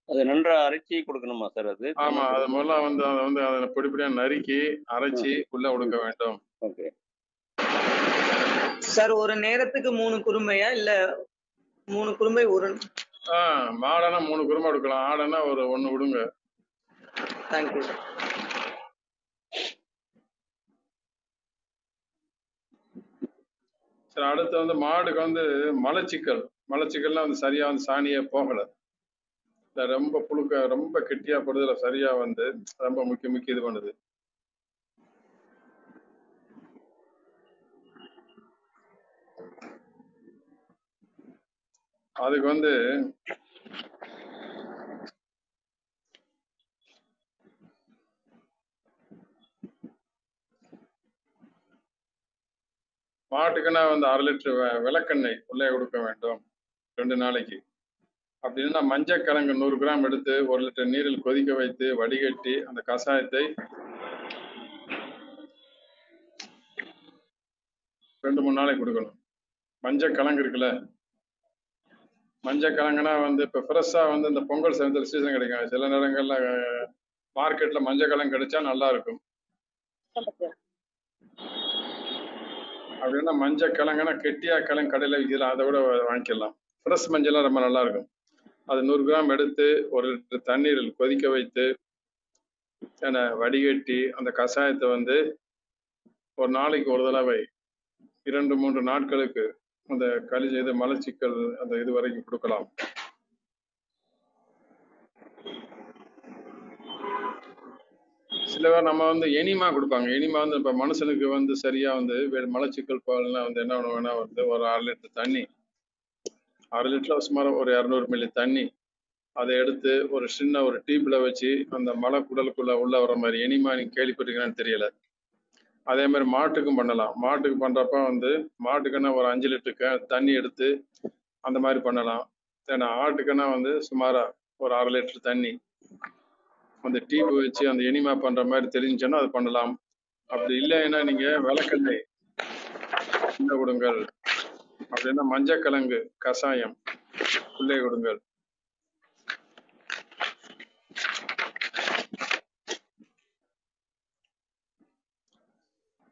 Speaker 3: அது நன்றா அரைச்சி கொடுக்கணுமா சார்? அது
Speaker 2: ஆமா, அது முதல்ல வந்து அதை வந்து அதை பொடிப்படியா நறுக்கி அரைச்சி உள்ள கொடுக்க வேண்டும்.
Speaker 3: Okay
Speaker 5: sir. ஒரு நேரத்துக்கு 3 குரும்பையா இல்ல 3 குரும்பை ஒரு?
Speaker 2: மாடனா 3 குரும்பை எடுக்கலாம், ஆடனா ஒரு 1 விடுங்க.
Speaker 5: தேங்க்யூ.
Speaker 2: சரி, அடுத்து வந்து மாடுக்கு வந்து மலச்சிக்கல்லாம் வந்து சரியா வந்து சாணியே போகல, ரொம்ப புழுக்க ரொம்ப கெட்டியா படுதுல, சரியா வந்து ரொம்ப முக்கிய இது பண்ணுது. அதுக்கு வந்து மாட்டுக்குன்னா வந்து 1/2 லிட்டர் விளக்கெண்ணெய் உள்ளே கொடுக்க வேண்டும் 2 நாளைக்கு. அப்படின்னா மஞ்சள் கிழங்கு 100 கிராம் எடுத்து 1 லிட்டர் நீரில் கொதிக்க வைத்து வடிகட்டி அந்த கஷாயத்தை 2-3 நாளைக்கு கொடுக்கணும். மஞ்சள் கிழங்கு இருக்குல்ல, மஞ்சள் கிழங்குனா வந்து இப்ப ஃப்ரெஷ்ஷா வந்து இந்த பொங்கல் சீசன் கிடைக்கும். சில நேரங்கள்ல மார்க்கெட்ல மஞ்சள் கிழங்கு கிடைச்சா நல்லா இருக்கும். அப்படின்னா மஞ்சள் கிழங்குனா கெட்டியா கிழங்கு கடையில் விற்கலாம், அதை விட வாங்கிக்கலாம். ஃப்ரெஷ் மஞ்சள்லாம் ரொம்ப நல்லா இருக்கும். அது 100 கிராம் எடுத்து 1 லிட்டர் தண்ணீரில் கொதிக்க வைத்து வடிகட்டி அந்த கஷாயத்தை வந்து ஒரு நாளைக்கு ஒரு தடவை 2-3 நாட்களுக்கு அந்த இது மலச்சிக்கல் அந்த இது வரைக்கும் கொடுக்கலாம். சில பேர் நம்ம வந்து எனிமா கொடுப்பாங்க. எனிமா வந்து இப்ப மனுஷனுக்கு வந்து சரியா வந்து மலச்சிக்கல் பால்னா வந்து என்ன பண்ணுவாங்கன்னா வந்து ஒரு 1/2 லிட்டர் தண்ணி, 1/2 லிட்டர் சுமார் ஒரு 200 மில்லி தண்ணி, அதை எடுத்து ஒரு சின்ன ஒரு டீப்ல வச்சு அந்த மலக்குடலுக்குள்ள உள்ள வர மாதிரி. எனிமா நீங்க கேள்விப்பட்டிருக்கீங்கன்னு தெரியல. அதே மாதிரி மாட்டுக்கும் பண்ணலாம். மாட்டுக்கு பண்றப்ப வந்து மாட்டுக்குன்னா ஒரு 5 லிட்டருக்கு தண்ணி எடுத்து அந்த மாதிரி பண்ணலாம். ஏன்னா ஆட்டுக்குன்னா வந்து சுமாரா ஒரு 1/2 லிட்டர் தண்ணி அந்த டீப் வச்சு அந்த எனிமா பண்ற மாதிரி தெரிஞ்சுன்னா அது பண்ணலாம். அப்படி இல்லைன்னா நீங்க விளக்கெண்ணெய் உள்ள கொடுங்கள், அப்படின்னா மஞ்சக்கிழங்கு கஷாயம் உள்ளே கொடுங்கள்.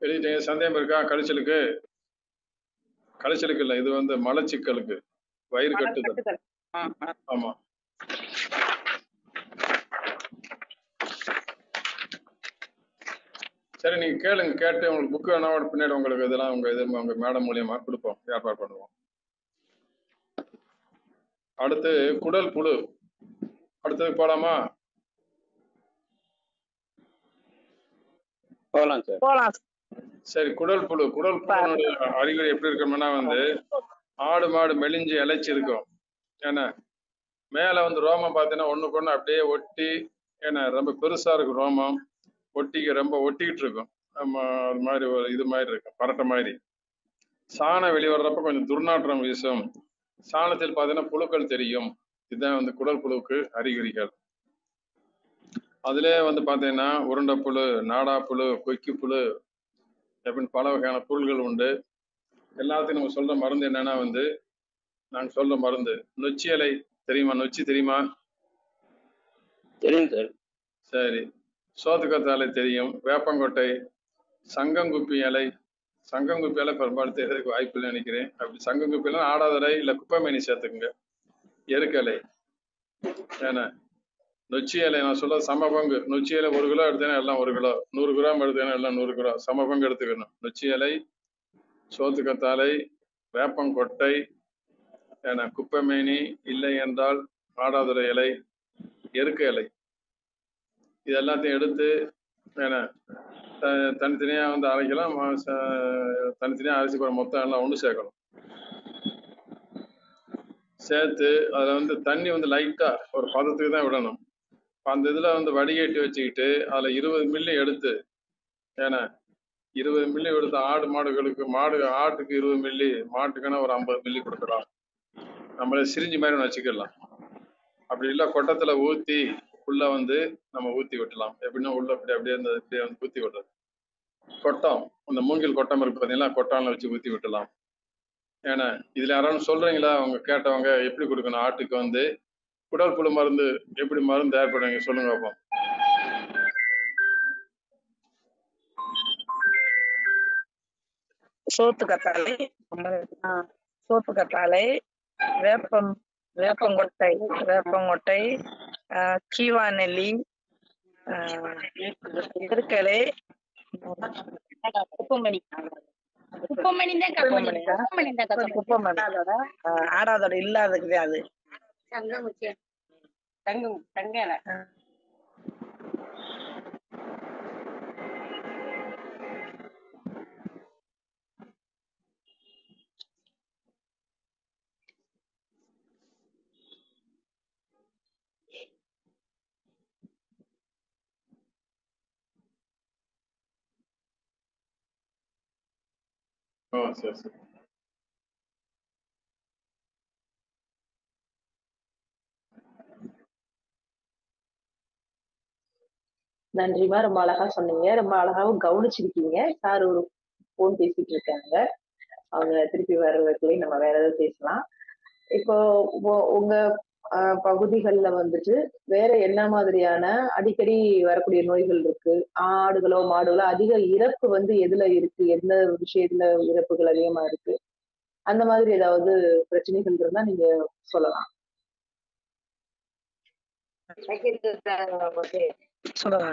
Speaker 2: எழுதிட்டீங்க? சந்தேகம் இருக்கா? கழிச்சலுக்கு இல்ல, இது வந்து மலச்சிக்கலுக்கு, வயிறு கட்டுதல். ஆமா. சரி, நீங்க கேளுங்க. கேட்டு உங்களுக்கு புக் வேணா பின்னாடி உங்களுக்கு இதெல்லாம் உங்க மேடம் மூலியமா கொடுப்போம், ஏற்பாடு பண்ணுவோம். அடுத்து குடல் புழு. அடுத்தது போலாமா?
Speaker 3: போலாம் சார்.
Speaker 4: போலாம்.
Speaker 2: சரி, குடல் புழு. குடல் புழுனுடைய அறிகுறி எப்படி இருக்கணும்னா வந்து ஆடு மாடு மெலிஞ்சு இழைச்சி இருக்கும். ஏன்னா மேல வந்து ரோமம் பார்த்தீங்கன்னா ஒண்ணுக்கு ஒண்ணு அப்படியே ஒட்டி, ஏன்னா ரொம்ப பெருசா இருக்கும் ரோமம், ரொம்ப ஒட்டிக்கிட்டு இருக்கும். நம்ம அது மாதிரி ஒரு இது மாதிரி இருக்கும், பரட்டை மாதிரி. சாணம் வெளிவர்றப்ப கொஞ்சம் துர்நாற்றம் வீசும். சாணத்தில் பார்த்தீங்கன்னா புழுக்கள் தெரியும். இதுதான் வந்து குடல் புழுவுக்கு அறிகுறிகள். அதுலேயே வந்து பார்த்தீங்கன்னா உருண்டை புழு, நாடா புழு, கொக்கி புழு அப்படின்னு பல வகையான புழுகள் உண்டு. எல்லாத்தையும் நம்ம சொல்ற மருந்து என்னன்னா வந்து நாங்க சொல்ற மருந்து நொச்சி இலை தெரியுமா? நொச்சி தெரியுமா?
Speaker 3: தெரியும் சார்.
Speaker 2: சரி. சோத்துக்கத்த இலை தெரியும். வேப்பங்கொட்டை, சங்கங்குப்பி இலை. சங்கங்குப்பி இலை பெரும்பாலும் தெரியறதுக்கு வாய்ப்பு இல்லை நினைக்கிறேன். அப்படி சங்கங்குப்பி இலை ஆடாதலை இல்லை குப்பைமேனி சேர்த்துக்குங்க. எருக்கலை. ஏன்னா நொச்சி இலை நான் சொல்ல சம பங்கு. நொச்சி இலை 1 கிலோ எடுத்தேன்னா எல்லாம் 1 கிலோ, 100 கிராம் எடுத்தேன்னா எல்லாம் 100 கிராம், சம பங்கு எடுத்துக்கணும். நொச்சி இலை, சோத்துக்கத்தாழை, வேப்பங்கொட்டை, ஏன்னா குப்பைமேனி, இல்லை என்றால் ஆடாதுரை இலை, எருக்க இலை, இது எல்லாத்தையும் எடுத்து ஏன்னா தனித்தனியா வந்து அரைக்கலாம். தனித்தனியா அரைச்சி போற மொத்தம் எல்லாம் ஒன்று சேர்க்கணும். சேர்த்து அதில் வந்து தண்ணி வந்து லைட்டா ஒரு பதத்துக்கு தான் விடணும். அந்த இதுல வந்து வடிகட்டி வச்சுக்கிட்டு அதுல 20 மில்லி எடுத்து, ஏன்னா 20 மில்லி எடுத்து மாடுகளுக்கு ஆட்டுக்கு 20 மில்லி, மாட்டுக்குன்னா ஒரு 50 மில்லி கொடுக்கலாம். நம்மள சிரிஞ்சி மாதிரி வச்சுக்கலாம். அப்படி இல்லை கொட்டத்துல ஊத்தி உள்ள வந்து நம்ம ஊத்தி விட்டலாம். எப்படின்னா உள்ள அப்படியே வந்து ஊத்தி விடுறது. கொட்டம், அந்த மூங்கில் கொட்டம் இருக்கு பார்த்தீங்களா, கொட்டான்ல வச்சு ஊத்தி விட்டலாம். ஏன்னா இதுல யாராலும் சொல்றீங்களா? அவங்க கேட்டவங்க எப்படி கொடுக்கணும் ஆட்டுக்கு வந்து குடல் புழு மருந்து, எப்படி மருந்து தயார்படுவீங்க சொல்லுங்க பார்ப்போம்.
Speaker 6: சோத்துக்கத்தாழை, வேப்பங்கொட்டை, கீவாநெல்லி, எருக்கலை, ஆடாதோட இல்லாதது அது
Speaker 2: சரி சரி.
Speaker 1: நன்றிமா, ரொம்ப அழகா சொன்னீங்க. ரொம்ப அழகாவும் கவனிச்சிருக்கீங்க. சார் ஒரு போன் பேசிட்டு இருக்காங்க, அவங்க திருப்பி வர்றதுக்குள்ளே நம்ம வேற ஏதாவது பேசலாம். இப்போ உங்க பகுதிகள்ல வந்துட்டு வேற என்ன மாதிரியான அடிக்கடி வரக்கூடிய நோய்கள் இருக்கு? ஆடுகளோ, மாடுகளோ அதிக இறப்பு வந்து எதுல இருக்கு? எந்த விஷயத்துல இறப்புகள் அதிகமா இருக்கு? அந்த மாதிரி ஏதாவது பிரச்சனைகள் இருந்தா நீங்க சொல்லலாம்.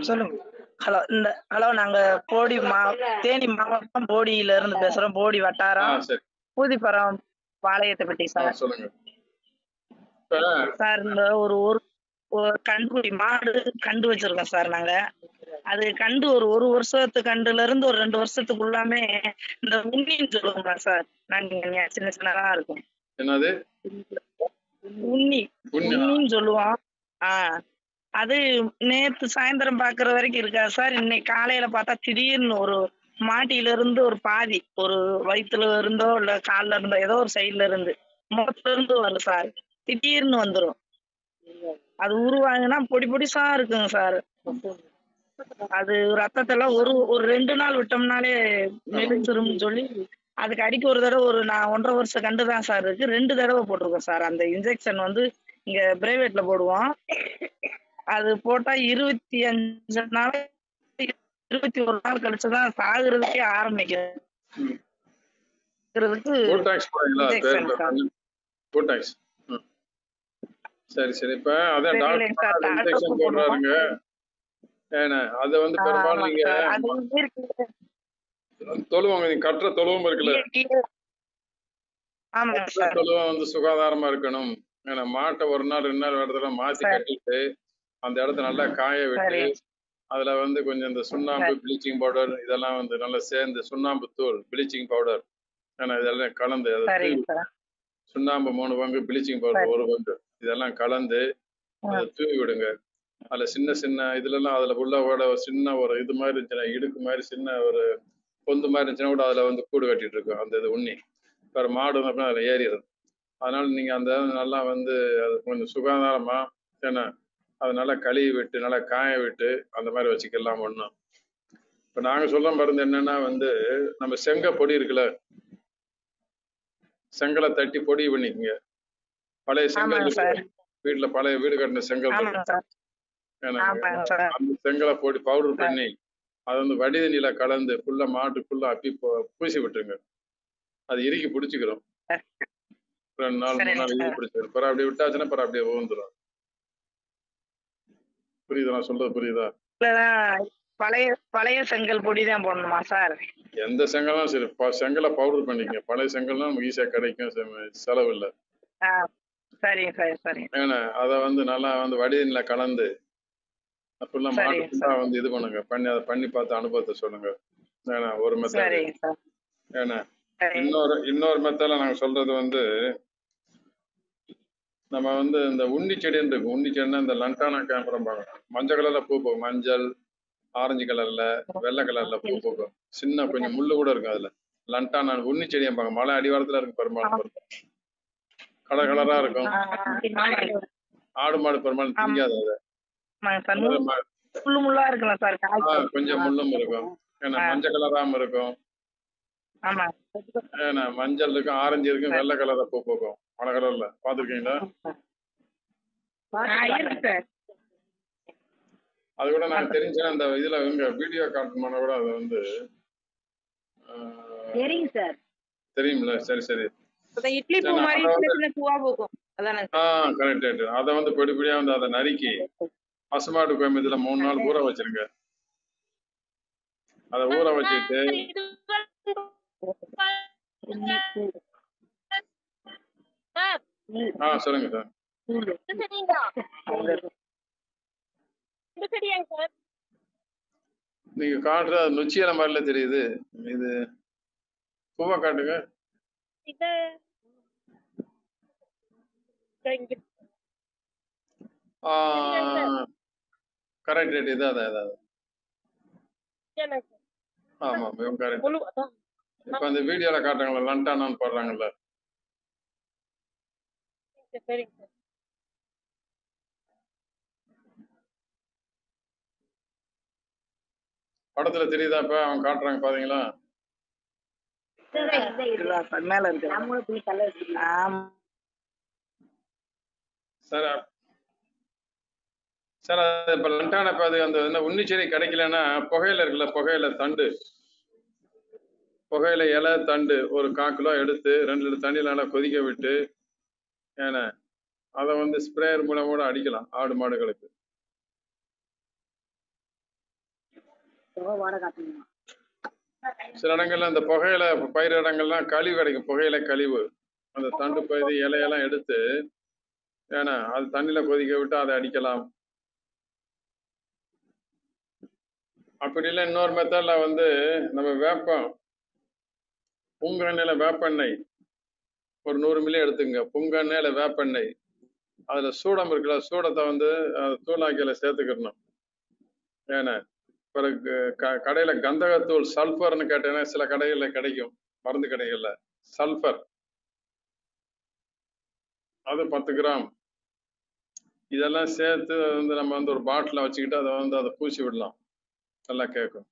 Speaker 6: சொல்லுங்க. ஹலோ நாங்க தேனி மாவட்டம் போடியில இருந்து பேசுறோம். போடி வட்டாரம்
Speaker 2: சரி.
Speaker 6: பூதிப்புறம் பாளையத்தைப்பட்டி சார்.
Speaker 2: சொல்லுங்க.
Speaker 6: சார் இந்த ஒரு கண்டுக்குட்டி மாடு கண்டு வச்சிருக்கோம் சார் நாங்க. அது கண்டு ஒரு வருஷத்து கண்டுல இருந்து ஒரு 2 வருஷத்துக்குள்ளாமே இந்த உண்ணின்னு சொல்லுவோம்ல சார், நாங்க சின்ன சின்னதா இருக்கும்.
Speaker 2: என்னது?
Speaker 6: உண்ணின்னு சொல்லுவோம். அது நேத்து சாயந்தரம் பாக்குற வரைக்கும் இருக்காது சார். இன்னைக்கு காலையில பார்த்தா திடீர்னு ஒரு மாட்டியில இருந்து ஒரு பாதி, ஒரு வயிற்றுல இருந்தோ இல்ல கால்ல இருந்தோ ஏதோ ஒரு சைட்ல இருந்து முகத்துல இருந்து வரும் சார். திடீர்னு வந்துரும். அது உருவாங்கன்னா பொடி பொடிசா இருக்குங்க சார். அது ரத்தத்தெல்லாம் ஒரு 2 நாள் விட்டோம்னாலே மெலிஞ்சிரும்னு சொல்லி அதுக்கு அடிக்க ஒரு தடவை நான் 1.5 வருஷ கண்டு தான் சார் இருக்கு. 2 தடவை போட்டிருக்கோம் சார். அந்த இன்ஜெக்ஷன் வந்து இங்க பிரைவேட்ல போடுவோம். அது போட்டா 25 நாள் 21 நாள் கழிச்சுதான் சாகுறதுக்கே ஆரம்பிக்கிறதுக்கு இன்ஜெக்ஷன் சார்.
Speaker 2: சரி சரி. இப்ப அதான் டாக்டர் இன்ஜெக்ஷன் போடுறாருங்க. ஏன்னா அதை வந்து பெரும்பாலும் நீங்க தொழுவங்க, நீங்க கட்டுற தொழுவம் இருக்குல்ல, தொழுவம் வந்து சுகாதாரமா இருக்கணும். ஏன்னா மாட்டை 1 நாள் 2 நாள் இடத்துல மாத்தி கட்டிட்டு அந்த இடத்த நல்லா காய விட்டு அதுல வந்து கொஞ்சம் இந்த சுண்ணாம்பு, ப்ளீச்சிங் பவுடர் இதெல்லாம் வந்து நல்லா சேர்ந்து, சுண்ணாம்பு தூள், ப்ளீச்சிங் பவுடர், ஏன்னா இதெல்லாம் கலந்து சுண்ணாம்பு 3 பங்கு, ப்ளீச்சிங் பவுடர் 1 பங்கு, இதெல்லாம் கலந்து அதை தூவி விடுங்க. அதுல சின்ன சின்ன இதுலாம் அதுல உள்ள சின்ன ஒரு இது மாதிரி இருந்துச்சுன்னா, இடுக்கு மாதிரி சின்ன ஒரு பொந்து மாதிரி இருந்துச்சுன்னா கூட அதுல வந்து கூடு கட்டிட்டு இருக்கும் அந்த இது உண்ணி. வேற மாடு அப்படின்னா அதுல ஏறிடுது. அதனால நீங்க அந்த நல்லா வந்து அது கொஞ்சம் சுகாதாரமா ஏன்னா அதை நல்லா கழுவி விட்டு நல்லா காய விட்டு அந்த மாதிரி வச்சுக்கலாம். ஒண்ணும் இப்ப நாங்க சொல்ற மருந்து என்னன்னா வந்து நம்ம செங்க பொடி இருக்குல்ல, செங்கலை தட்டி பொடி பண்ணிக்கங்க. பழைய செங்கல் வீட்டுல பழைய வீடு கட்டின செங்கல், அந்த செங்கலை பொடி பவுடர் பண்ணி அதை வந்து வடிதண்ணியில கலந்து ஃபுல்லா மாட்டுக்குள்ள அப்பி பூசி விட்டுருங்க. அது இறுக்கி பிடிச்சிக்கிறோம். 2 நாள் 3 நாள் இறுக்கி பிடிச்சிக்கிறோம். பிறகு அப்படி விட்டாச்சுன்னா பிறகு அப்படியே ஊந்துடும். புரியுதா நான் சொல்றது? புரியுதா?
Speaker 6: பழைய செங்கல் பொடி தான் போடணுமா சார்?
Speaker 2: எந்த செங்கலும் சரி, செங்கலை பவுடர் பண்ணிக்கங்க. பழைய செங்கல்னா நமக்கு ஈஸியா கிடைக்கும், செலவு இல்லை.
Speaker 6: சரிங்க சார். சரிங்க.
Speaker 2: ஏன்னா அதை வந்து நல்லா வந்து வடிதண்ணில கலந்து ஃபுல்லா மாட்டு ஃபுல்லா வந்து இது பண்ணுங்க. அதை பண்ணி பார்த்து அனுபவத்தை சொல்லுங்க. ஏன்னா ஒரு மெத்தட். ஏன்னா இன்னொரு மெத்தட்ல நாங்க சொல்றது வந்து நம்ம வந்து இந்த உண்ணி செடின்னு இருக்கு. உண்ணி செடினா இந்த லண்டானா கேம்பரம் பார்க்கணும். மஞ்சள் கலர்ல பூ போகும், மஞ்சள் ஆரஞ்சு கலர்ல வெள்ளை கலர்ல பூ போகும், சின்ன கொஞ்சம் முள்ளு கூட இருக்கும். அதுல லண்டானா உண்ணி செடியை பார்க்க மலை அடிவாரத்துல இருக்கு. பெரும்பாலும் கலர் கலரா இருக்கும். ஆடு மாடு பெரும்பாலும் திங்காது. அதை கொஞ்சம் முள்ளும் இருக்கும். ஏன்னா மஞ்சள் கலராம இருக்கும். ஏன்னா மஞ்சள் இருக்கும், ஆரஞ்சு இருக்கும், வெள்ளை கலர்ல பூ போகும். மழை கலர்ல பாத்துருக்கீங்களா? அது கூட நான் தெரிஞ்சேன். அந்த இதுல இவங்க வீடியோ காட்டணும்னா கூட அது வந்து தெரியும்ல. சரி சரி. கரெக்ட். அதை வந்து பொடிப்படியா வந்து அதை நறுக்கி பசுமாட்டு கோயம்புல 3 நாள் ஊற வச்சிருங்க. அதை ஊற வச்சுட்டு சொல்லுங்க சார். நீங்க காட்டுற நொச்சியில மாதிரில தெரியுது. இது பூவா காட்டுங்க. கரெக்ட். இதான் ஆமா கரெக்ட். இப்ப அந்த வீடியோல காட்டுறாங்கல்ல, லண்டானான்னு போடுறாங்கல்ல, படத்துல தெரியுதா? இப்ப அவங்க காட்டுறாங்க பாத்தீங்களா?
Speaker 6: மேல இருக்கு.
Speaker 2: சார் சார் அது இப்போ லண்டான இப்போ அது அந்த என்ன உன்னிச்செடி கிடைக்கலன்னா புகையில இருக்குல்ல, புகையில தண்டு, புகையில இலை தண்டு ஒரு 1/4 கிலோ எடுத்து 2 லிட்டர் தண்ணியில் நல்லா கொதிக்க விட்டு ஏன்னா அதை வந்து ஸ்ப்ரேயர் மூலம் கூட அடிக்கலாம் ஆடு மாடுகளுக்கு. சில இடங்கள்ல இந்த புகையில பயிர் இடங்கள்லாம் கழிவு கிடைக்கும், புகையில கழிவு, அந்த தண்டு பகுதி இலையெல்லாம் எடுத்து ஏன்னா அது தண்ணியில கொதிக்க விட்டு அதை அடிக்கலாம். அப்படி இல்லை இன்னொரு மெத்தட்ல வந்து நம்ம வேப்பம் புங்கெண்ணெயில வேப்பெண்ணெய் ஒரு 100 மில்லி எடுத்துங்க, புங்கெண்ணெயில வேப்பெண்ணெய், அதுல சூடம் இருக்குல்ல, சூடத்தை வந்து தூளாக்கியில சேர்த்துக்கிடணும். ஏன்னா பிறகு கடையில கந்தகத்தூள் சல்ஃபர்னு கேட்டேன்னா சில கடைகள்ல கிடைக்கும், மருந்து கடைகள்ல சல்ஃபர், அது 10 கிராம். இதெல்லாம் சேர்த்து வந்து நம்ம வந்து ஒரு பாட்டில வச்சுக்கிட்டு அதை வந்து அதை பூசி விடலாம், நல்லா கேட்கும்.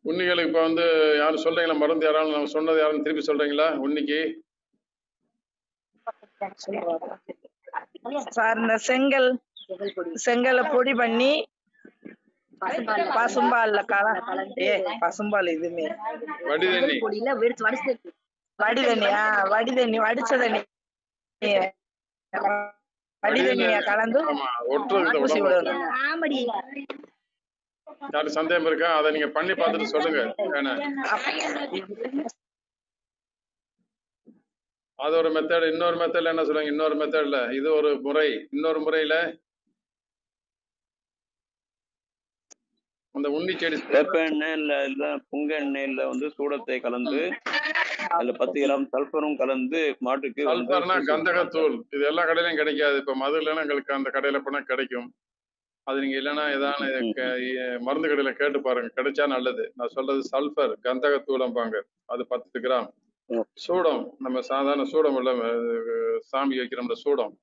Speaker 2: உண்ணிகளுக்கு இப்ப வந்து யாரும் சொல்றீங்களா மருந்து? யாராலும் நம்ம சொன்னது யாரும் திருப்பி சொல்றீங்களா? உன்னிக்கு
Speaker 6: சார் இந்த செங்கலை பொடி பண்ணி பசும்பால்ல பசும்பால் இதுமே
Speaker 2: வடி தண்ணி
Speaker 6: வடிச்ச தண்ணி வடி தண்ணிய கலந்து ஊசி விடணும்.
Speaker 2: யாரும் சந்தேகம் இருக்கா? அதை நீங்க பண்ணி பார்த்துட்டு சொல்லுங்க. அது ஒரு மெத்தட். இன்னொரு மெத்தட்ல என்ன சொல்லுவாங்க? இன்னொரு மெத்தட்ல இது ஒரு முறை. இன்னொரு முறையில அந்த உண்ணி செடி
Speaker 7: வேப்ப எண்ணெயில இல்ல புங்க எண்ணெயில வந்து சூடத்தை கலந்து அதுல 10 கிராம் சல்பரும் கலந்து மாட்டுக்கு.
Speaker 2: சல்பர்னா கந்தகத்தூள். இது எல்லா கடையிலும் கிடைக்காது. இப்ப மதுரையில எங்களுக்கு அந்த கடையில போனா கிடைக்கும். அது நீங்க இல்லைன்னா ஏதாவது மருந்து கடையில கேட்டு பாருங்க, கிடைச்சா நல்லது. நான் சொல்றது சல்பர் கந்தகத்தூளம்பாங்க, அது 10 கிராம். சூடம், நம்ம சாதாரண சூடம் உள்ள சாமி வைக்கிறோம்ல சூடம்,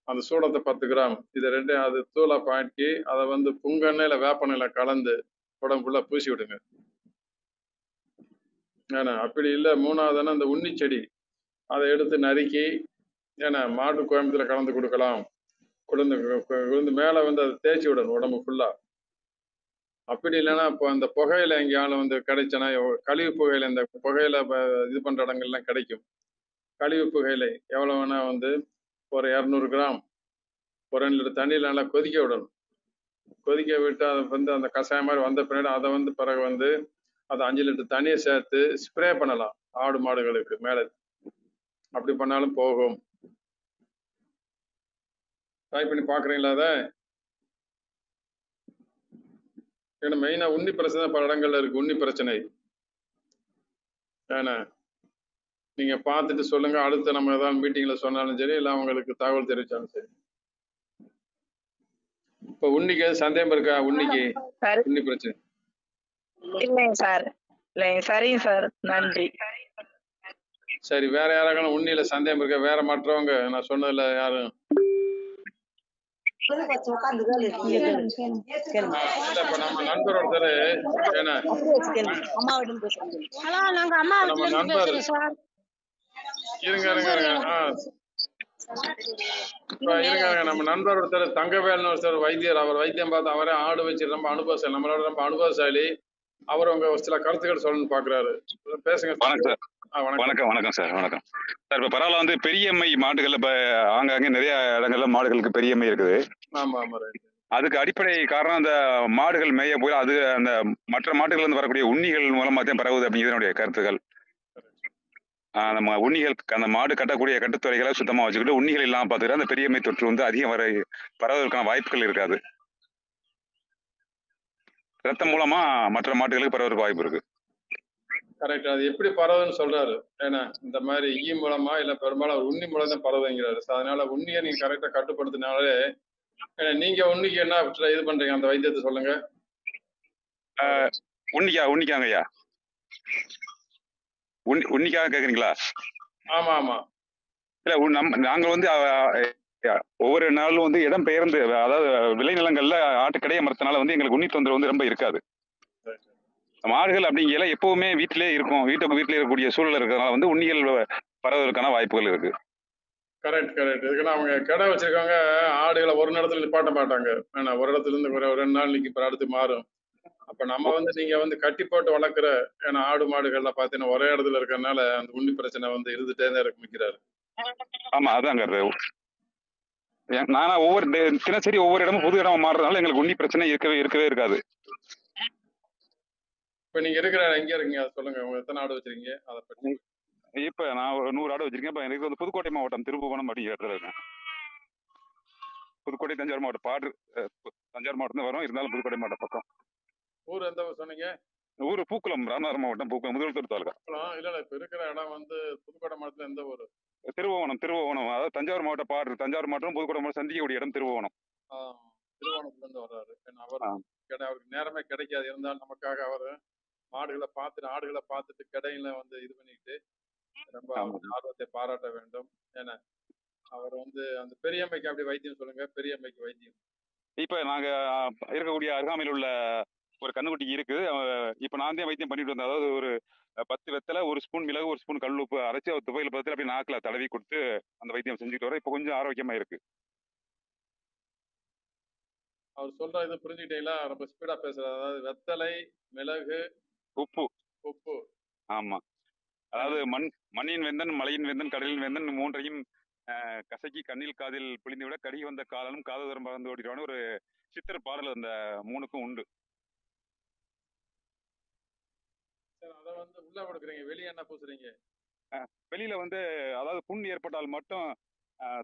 Speaker 2: அந்த சூடத்தை 10 கிராம். இதை ரெண்டு அது தூளா பாக்கி அதை வந்து புங்கெண்ணெயில வேப்பெண்ணெயில கலந்து உடம்புல பூசி விடுங்க. ஏன்னா அப்படி இல்லை மூணாவதுன்னா இந்த உண்ணி செடி அதை எடுத்து நறுக்கி ஏன்னா மாட்டு கோயம்புத்துல கலந்து கொடுக்கலாம். விழுந்து மேலே வந்து அதை தேய்ச்சி விடணும் உடம்பு ஃபுல்லா. அப்படி இல்லைன்னா இப்போ அந்த புகையில எங்கேயாலும் வந்து கிடைச்சனா கழிவு புகையில இந்த புகையில இது பண்ற இடங்கள்லாம் கிடைக்கும். கழிவு புகையிலை எவ்வளவு வேணா வந்து ஒரு 200 கிராம் ஒரு 2 லிட்டர் தண்ணியில் நல்லா கொதிக்க விடணும். கொதிக்க விட்டு அதை வந்து அந்த கஷாயம் மாதிரி வந்த பின்னாடி அதை வந்து பிறகு வந்து அதை 5 லிட்டர் தண்ணியை சேர்த்து ஸ்ப்ரே பண்ணலாம் ஆடு மாடுகளுக்கு மேலே. அப்படி பண்ணாலும் போகும். ட்ரை பண்ணி பார்க்குறீங்களா அதை? ஏன்னா மெயினாக உண்ணி பிரச்சனை பல இடங்கள்ல இருக்கு. உண்ணி பிரச்சனை ஏன்னா நீங்க பார்த்துட்டு சொல்லுங்க. அடுத்து நம்ம ஏதாவது மீட்டிங்ல சொன்னாலும் சரி, இல்லை அவங்களுக்கு தகவல் தெரிவிச்சாலும் சரி. இப்ப உன்னிக்கு சந்தேகம் இருக்கா? உன்னிக்கு உண்ணி பிரச்சனை
Speaker 6: இல்லைங்க சார். இல்லைங்க, சரிங்க சார், நன்றி.
Speaker 2: சரி, வேற யாராவது உண்ணியில சந்தேகம் இருக்கா? வேற மற்றவங்க நான் சொன்னதுல யாரும் இப்ப நம்ம நண்பர் ஒருத்தர் என்ன நம்ம நண்பர் இருங்க இப்ப இருங்க நம்ம நண்பர் ஒருத்தர் தங்கவேல்னு ஒருத்தர் வைத்தியர். அவர் வைத்தியம் பார்த்து அவரே ஆடு வச்சு ரொம்ப அனுபவசாலி, நம்மளோட ரொம்ப அனுபவசாலி. அவர் உங்க சில கருத்துக்கள் சொல்லணும்னு பாக்குறாரு. பேசுங்க.
Speaker 8: வணக்கம் சார். வணக்கம் சார். இப்ப பரவாயில்ல வந்து பெரியம்மை மாடுகள்ல இப்ப ஆங்காங்கே நிறைய இடங்கள்ல மாடுகளுக்கு பெரியம்மை இருக்குது.
Speaker 2: ஆமா ஆமா.
Speaker 8: அதுக்கு அடிப்படை காரணம் அந்த மாடுகள் மேய போய் அது அந்த மற்ற மாடுகள் இருந்து வரக்கூடிய உண்ணிகள் மூலமா தான் பரவுது அப்படிங்கிறதுடைய கருத்துக்கள். நம்ம உண்ணிகள் அந்த மாடு கட்டக்கூடிய கட்டுத்துறைகளை சுத்தமா வச்சுக்கிட்டு உண்ணிகள் இல்லாம பாத்துக்கிட்டு அந்த பெரியம்மை தொற்று வந்து அதிகம் பரவுவதற்கான வாய்ப்புகள் இருக்காது. ரத்தம் மூலமா மற்ற மாட்டுகளுக்கு பரவுவதற்கு வாய்ப்பு இருக்கு.
Speaker 2: கரெக்ட். அது எப்படி பரவுதுன்னு சொல்றாரு. ஏன்னா இந்த மாதிரி ஈ மூலமா இல்ல பெரும்பாலும் உண்ணி மூலம் தான் பரவுங்கிறாரு. அதனால உண்ணியை நீங்க கரெக்டா கட்டுப்படுத்தினாலே நீங்க உண்ணிக்கு என்ன இது பண்றீங்க அந்த வைத்தியத்தை சொல்லுங்க.
Speaker 8: உண்ணிக்காங்கய்யா உண்ணிக்காக கேக்குறீங்களா?
Speaker 2: ஆமா ஆமா.
Speaker 8: இல்ல நாங்க வந்து ஒவ்வொரு நாளும் வந்து இடம் பெயர்ந்து, அதாவது விளைநிலங்கள்ல ஆட்டுக்கடைய மரத்தினால வந்து எங்களுக்கு உண்ணி தொந்தரவு வந்து ரொம்ப இருக்காது. மாடுகள் அப்படிங்கல எப்பவுமே வீட்டிலே இருக்கும், வீட்டிலே இருக்கக்கூடிய சூழல் இருக்கிறதுனால வந்து உண்ணிகள் பரவதற்கான வாய்ப்புகள் இருக்கு.
Speaker 2: Correct correct. இதுக்குன்னா அவங்க கடை வச்சிருக்கவங்க ஆடுகளை ஒரு இடத்துல நிப்பாட்ட மாட்டாங்க. ஏன்னா ஒரு இடத்துல இருந்து ஒரு 2 நாள் நிக்கி அடுத்து மாறும். அப்ப நம்ம வந்து நீங்க வந்து கட்டி போட்டு வளர்க்குற, ஏன்னா ஆடு மாடுகள்லாம் பார்த்தீங்கன்னா ஒரே இடத்துல இருக்கிறதுனால அந்த உண்ணி பிரச்சனை வந்து இருந்துட்டே தான் இருக்கு நிக்கிறாரு.
Speaker 8: ஆமா, அதாங்க. நானா தினசரி ஒவ்வொரு இடமும் புது இடமா மாறுறதுனால எங்களுக்கு உண்ணி பிரச்சனை இருக்கவே இருக்காது.
Speaker 2: இப்ப நீங்க இருக்கிற எங்க இருக்கீங்க அதை சொல்லுங்க. உங்க எத்தனை ஆடு வச்சிருக்கீங்க அதை பற்றி?
Speaker 8: இப்ப நான் ஒரு 100 ஆடு வச்சிருக்கேன். இப்ப எனக்கு வந்து புதுக்கோட்டை மாவட்டம் திருப்புவனம் அப்படிங்கிற இடத்துல இருக்கேன். புதுக்கோட்டை தஞ்சாவூர் மாவட்டம் பாடு தஞ்சாவூர் மாவட்டம் தான் வரும், இருந்தாலும் புதுக்கோட்டை மாவட்டம் பக்கம்.
Speaker 2: ஊர் எந்த ஊர் சொன்னீங்க?
Speaker 8: ஊர் பூக்குளம், ராமநாதபுரம் மாவட்டம் பூக்குளம், முதல்வர் தாலுகா.
Speaker 2: இல்ல இப்ப இருக்கிற இடம் வந்து புதுக்கோட்டை மாவட்டத்துல எந்த ஊர்?
Speaker 8: திருவோணம். அதாவது தஞ்சாவூர் மாவட்டம் பாடு, தஞ்சாவூர் மாவட்டம் புதுக்கோட்டை மாவட்டம் சந்திக்கக்கூடிய இடம் திருவோணம்.
Speaker 2: திருவோணத்துல இருந்து வர்றாரு. அவருக்கு நேரமே கிடைக்காது, இருந்தாலும் நமக்காக அவரு மாடுகளை பார்த்துட்டு ஆடுகளை பார்த்துட்டு கடையில வந்து இது பண்ணிட்டு ரொம்ப ஆர்வத்தை பாராட்ட வேண்டும். ஏன்னா அவர் வந்து அந்த பெரியம்மைக்கு அப்படி வைத்தியம் சொல்லுங்க. பெரியம்மைக்கு வைத்தியம்
Speaker 8: இப்ப நாங்க இருக்கக்கூடிய அருகாமையில் உள்ள ஒரு கண்ணுக்குட்டி இருக்கு. இப்ப நான் தான் வைத்தியம் பண்ணிட்டு வந்தேன். அதாவது ஒரு 10 வெத்தலை, 1 ஸ்பூன் மிளகு, 1 ஸ்பூன் கல் உப்பு அரைச்சி அவர் துவையில பதத்தில் அப்படி நாக்குல தடவி கொடுத்து அந்த வைத்தியம் செஞ்சுட்டு வர. இப்ப கொஞ்சம் ஆரோக்கியமா இருக்கு.
Speaker 2: அவர் சொல்ற இது புரிஞ்சுக்கிட்டீங்களா? ரொம்ப ஸ்பீடா பேசுறாரு. அதாவது வெத்தலை, மிளகு, உப்பு.
Speaker 8: ஆமா, அதாவது மண்ணின் வேந்தன், மலையின் வேந்தன், கடலின் வேந்தன் மூன்றையும் கசக்கி கண்ணில் காதில் பிழிந்து விட கடி வந்த காலனும் காததரம் பறந்து ஓடிடுவான்னு ஒரு சித்தர் பாடல் அந்த 3க்கும் உண்டு.
Speaker 2: அதை வந்து உள்ள கொடுக்குறீங்க, வெளியே என்ன பூசுறீங்க?
Speaker 8: வெளியில வந்து அதாவது புண் ஏற்பட்டால் மட்டும்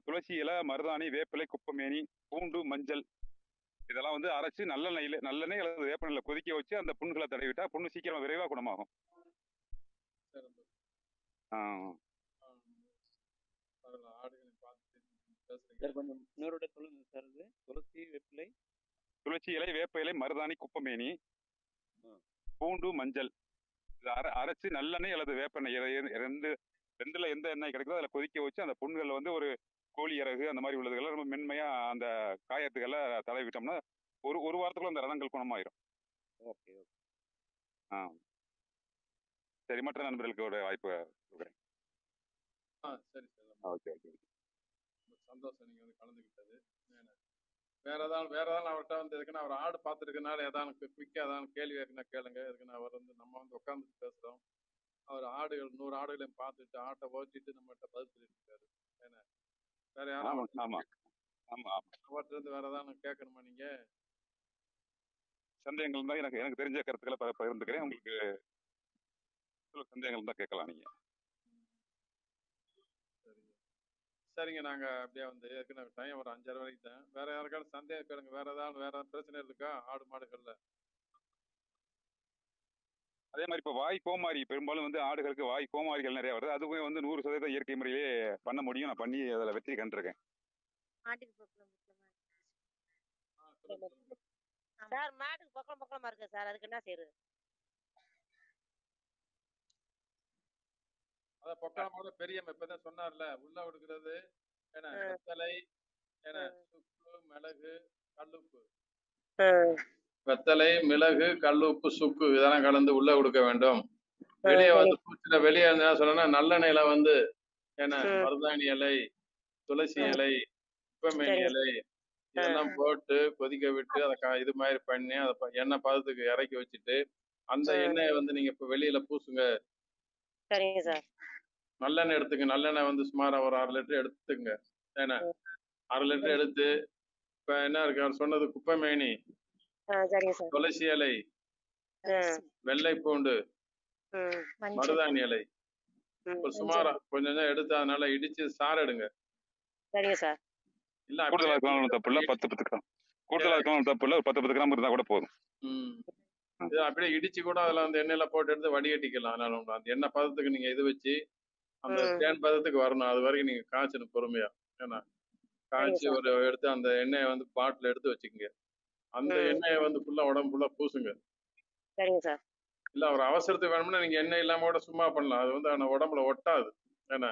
Speaker 8: துளசி இலை, மருதாணி, வேப்பிலை, குப்பமேனி, பூண்டு, மஞ்சள் இதெல்லாம் வந்து அரைச்சு நல்லெண்ணெய் அல்லது வேப்பெண்ணெயில கொதிக்க வச்சு அந்த புண்களை தடவிட்டா புண்ணு சீக்கிரம் விரைவா குணமாகும்.
Speaker 7: கொஞ்சம் இன்னொரு சொல்லுங்க சார். இது
Speaker 8: துளசி இலை, வேப்ப இலை, மருதாணி, குப்பமேனி, பூண்டு, மஞ்சள் இதை அரைச்சு நல்லெண்ணெய் அல்லது வேப்பெண்ணெய் ரெண்டுல எந்த எண்ணெய் கிடைக்குதோ அதில் கொதிக்க வச்சு அந்த புண்கள் வந்து ஒரு கோழி இறகு அந்த மாதிரி உள்ளதுகளை ரொம்ப மென்மையா அந்த காயத்துக்களை தடவிட்டோம்னா ஒரு வாரத்துக்குள்ள அந்த ரணங்கள் குணமாயிரும்.
Speaker 7: Okay okay.
Speaker 8: சரி, மற்ற நண்பர்களுக்கு ஒரு வாய்ப்பு கொடுக்குறேன்.
Speaker 2: சரி சார்.
Speaker 8: ஓகே ஓகே,
Speaker 2: சந்தோஷம் நீங்க வந்து கலந்துக்கிட்டது. வேற ஏதாவது அவர்கிட்ட வந்து எதுக்குன்னா அவர் ஆடு பார்த்துருக்கனால ஏதாவது குயிக்கா ஏதாவது கேள்வி கேளுங்க. எதுக்குன்னா அவர் வந்து நம்ம வந்து உட்காந்துட்டு பேசுறோம். அவர் ஆடுகள் 100 ஆடுகளையும் பார்த்துட்டு ஆட்டை ஓட்டிட்டு நம்மகிட்ட பதில் சொல்லிட்டு. ஏன்னா வேற யாரும் அவர்கிட்ட இருந்து வேற ஏதாவது கேட்கணுமா? நீங்க
Speaker 8: சந்தேகங்கள் தான் எனக்கு தெரிஞ்ச கருத்துக்களை பகிர்ந்துக்கிறேன். உங்களுக்கு சந்தேகங்கள் தான் கேட்கலாம் நீங்க.
Speaker 2: சரிங்க, நாங்க அப்படியே வந்து ஏற்கனவே டைம் ஒரு 5:30 வரைக்கும் தான். வேற யாருக்காவது சந்தேகம் கேளுங்க. வேற ஏதாவது பிரச்சனை இருக்கா ஆடு மாடுகள்ல?
Speaker 8: அதே மாதிரி இப்போ வாய் கோமாரி பெரும்பாலும் வந்து ஆடுகளுக்கு வாய் கோமாரிகள் நிறைய வருது. அதுவே வந்து 100% இயற்கை முறையிலே பண்ண முடியும். நான் பண்ணி அதில் வெற்றி கண்டிருக்கேன்.
Speaker 4: சார் மாட்டுக்கு பக்கமா இருக்கு சார், அதுக்கு என்ன செய்யறது?
Speaker 2: அத பொக்காமோட பெரிய இப்பதான் சொன்னார்ல உள்ள கொடுக்கிறது. ஏன்னா வெத்தலை, ஏன்னா சுக்கு, மிளகு, கல்லுப்பு. வெத்தலை, மிளகு, கல்லுப்பு, சுக்கு இதெல்லாம் கலந்து உள்ள கொடுக்க வேண்டும். வெளியே வந்து பூச்சில வெளியே என்ன சொல்லணும்னா நல்லெண்ணெயில வந்து ஏன்னா மருதாணி இலை, துளசி இலை, குப்பமேனி இலை இதெல்லாம் போட்டு கொதிக்க விட்டு அதை இது மாதிரி பண்ணி அதை எண்ணெய் பதத்துக்கு இறக்கி வச்சுட்டு அந்த எண்ணெயை வந்து நீங்க இப்ப வெளியில பூசுங்க.
Speaker 4: சரிங்க சார்.
Speaker 2: நல்லெண்ணெய் எடுத்துங்க. நல்லெண்ணெய் வந்து சுமாரா ஒரு 1/2 லிட்டர் எடுத்துங்க. ஏன்னா 1/2 லிட்டர் எடுத்து இப்ப என்ன இருக்கு அவர் சொன்னது குப்பமேனி, துளசி இலை, வெள்ளை பூண்டு, மருதாணி இலை சுமாரா கொஞ்சம் எடுத்து அதனால இடிச்சு சாறு எடுங்க. இல்ல
Speaker 8: கூடுதலா இருக்கலாம் தப்பு இல்ல, 10 கிராம் கூடுதலா இருக்கலாம் தப்பு இல்ல, ஒரு 10 கிராம் இருந்தா கூட போதும்.
Speaker 2: இது அப்படியே இடிச்சு கூட அதுல அந்த எண்ணெயில போட்டு எடுத்து வடிகட்டிக்கலாம். அதனால அந்த எண்ணெய் பதத்துக்கு நீங்க இது வச்சு அந்த தேன் பதத்துக்கு வரணும். அது வரைக்கும் நீங்க காய்ச்சணும் பொறுமையா. ஏன்னா காய்ச்சி ஒரு எடுத்து அந்த எண்ணெயை வந்து பாட்டில் எடுத்து வச்சுக்கோங்க. அந்த எண்ணெயை வந்து ஃபுல்லா உடம்பு ஃபுல்லா பூசுங்க. இல்ல ஒரு அவசரத்துக்கு வேணும்னா நீங்க எண்ணெய் இல்லாம கூட சும்மா பண்ணலாம். அது வந்து உடம்புல ஒட்டாது. ஏன்னா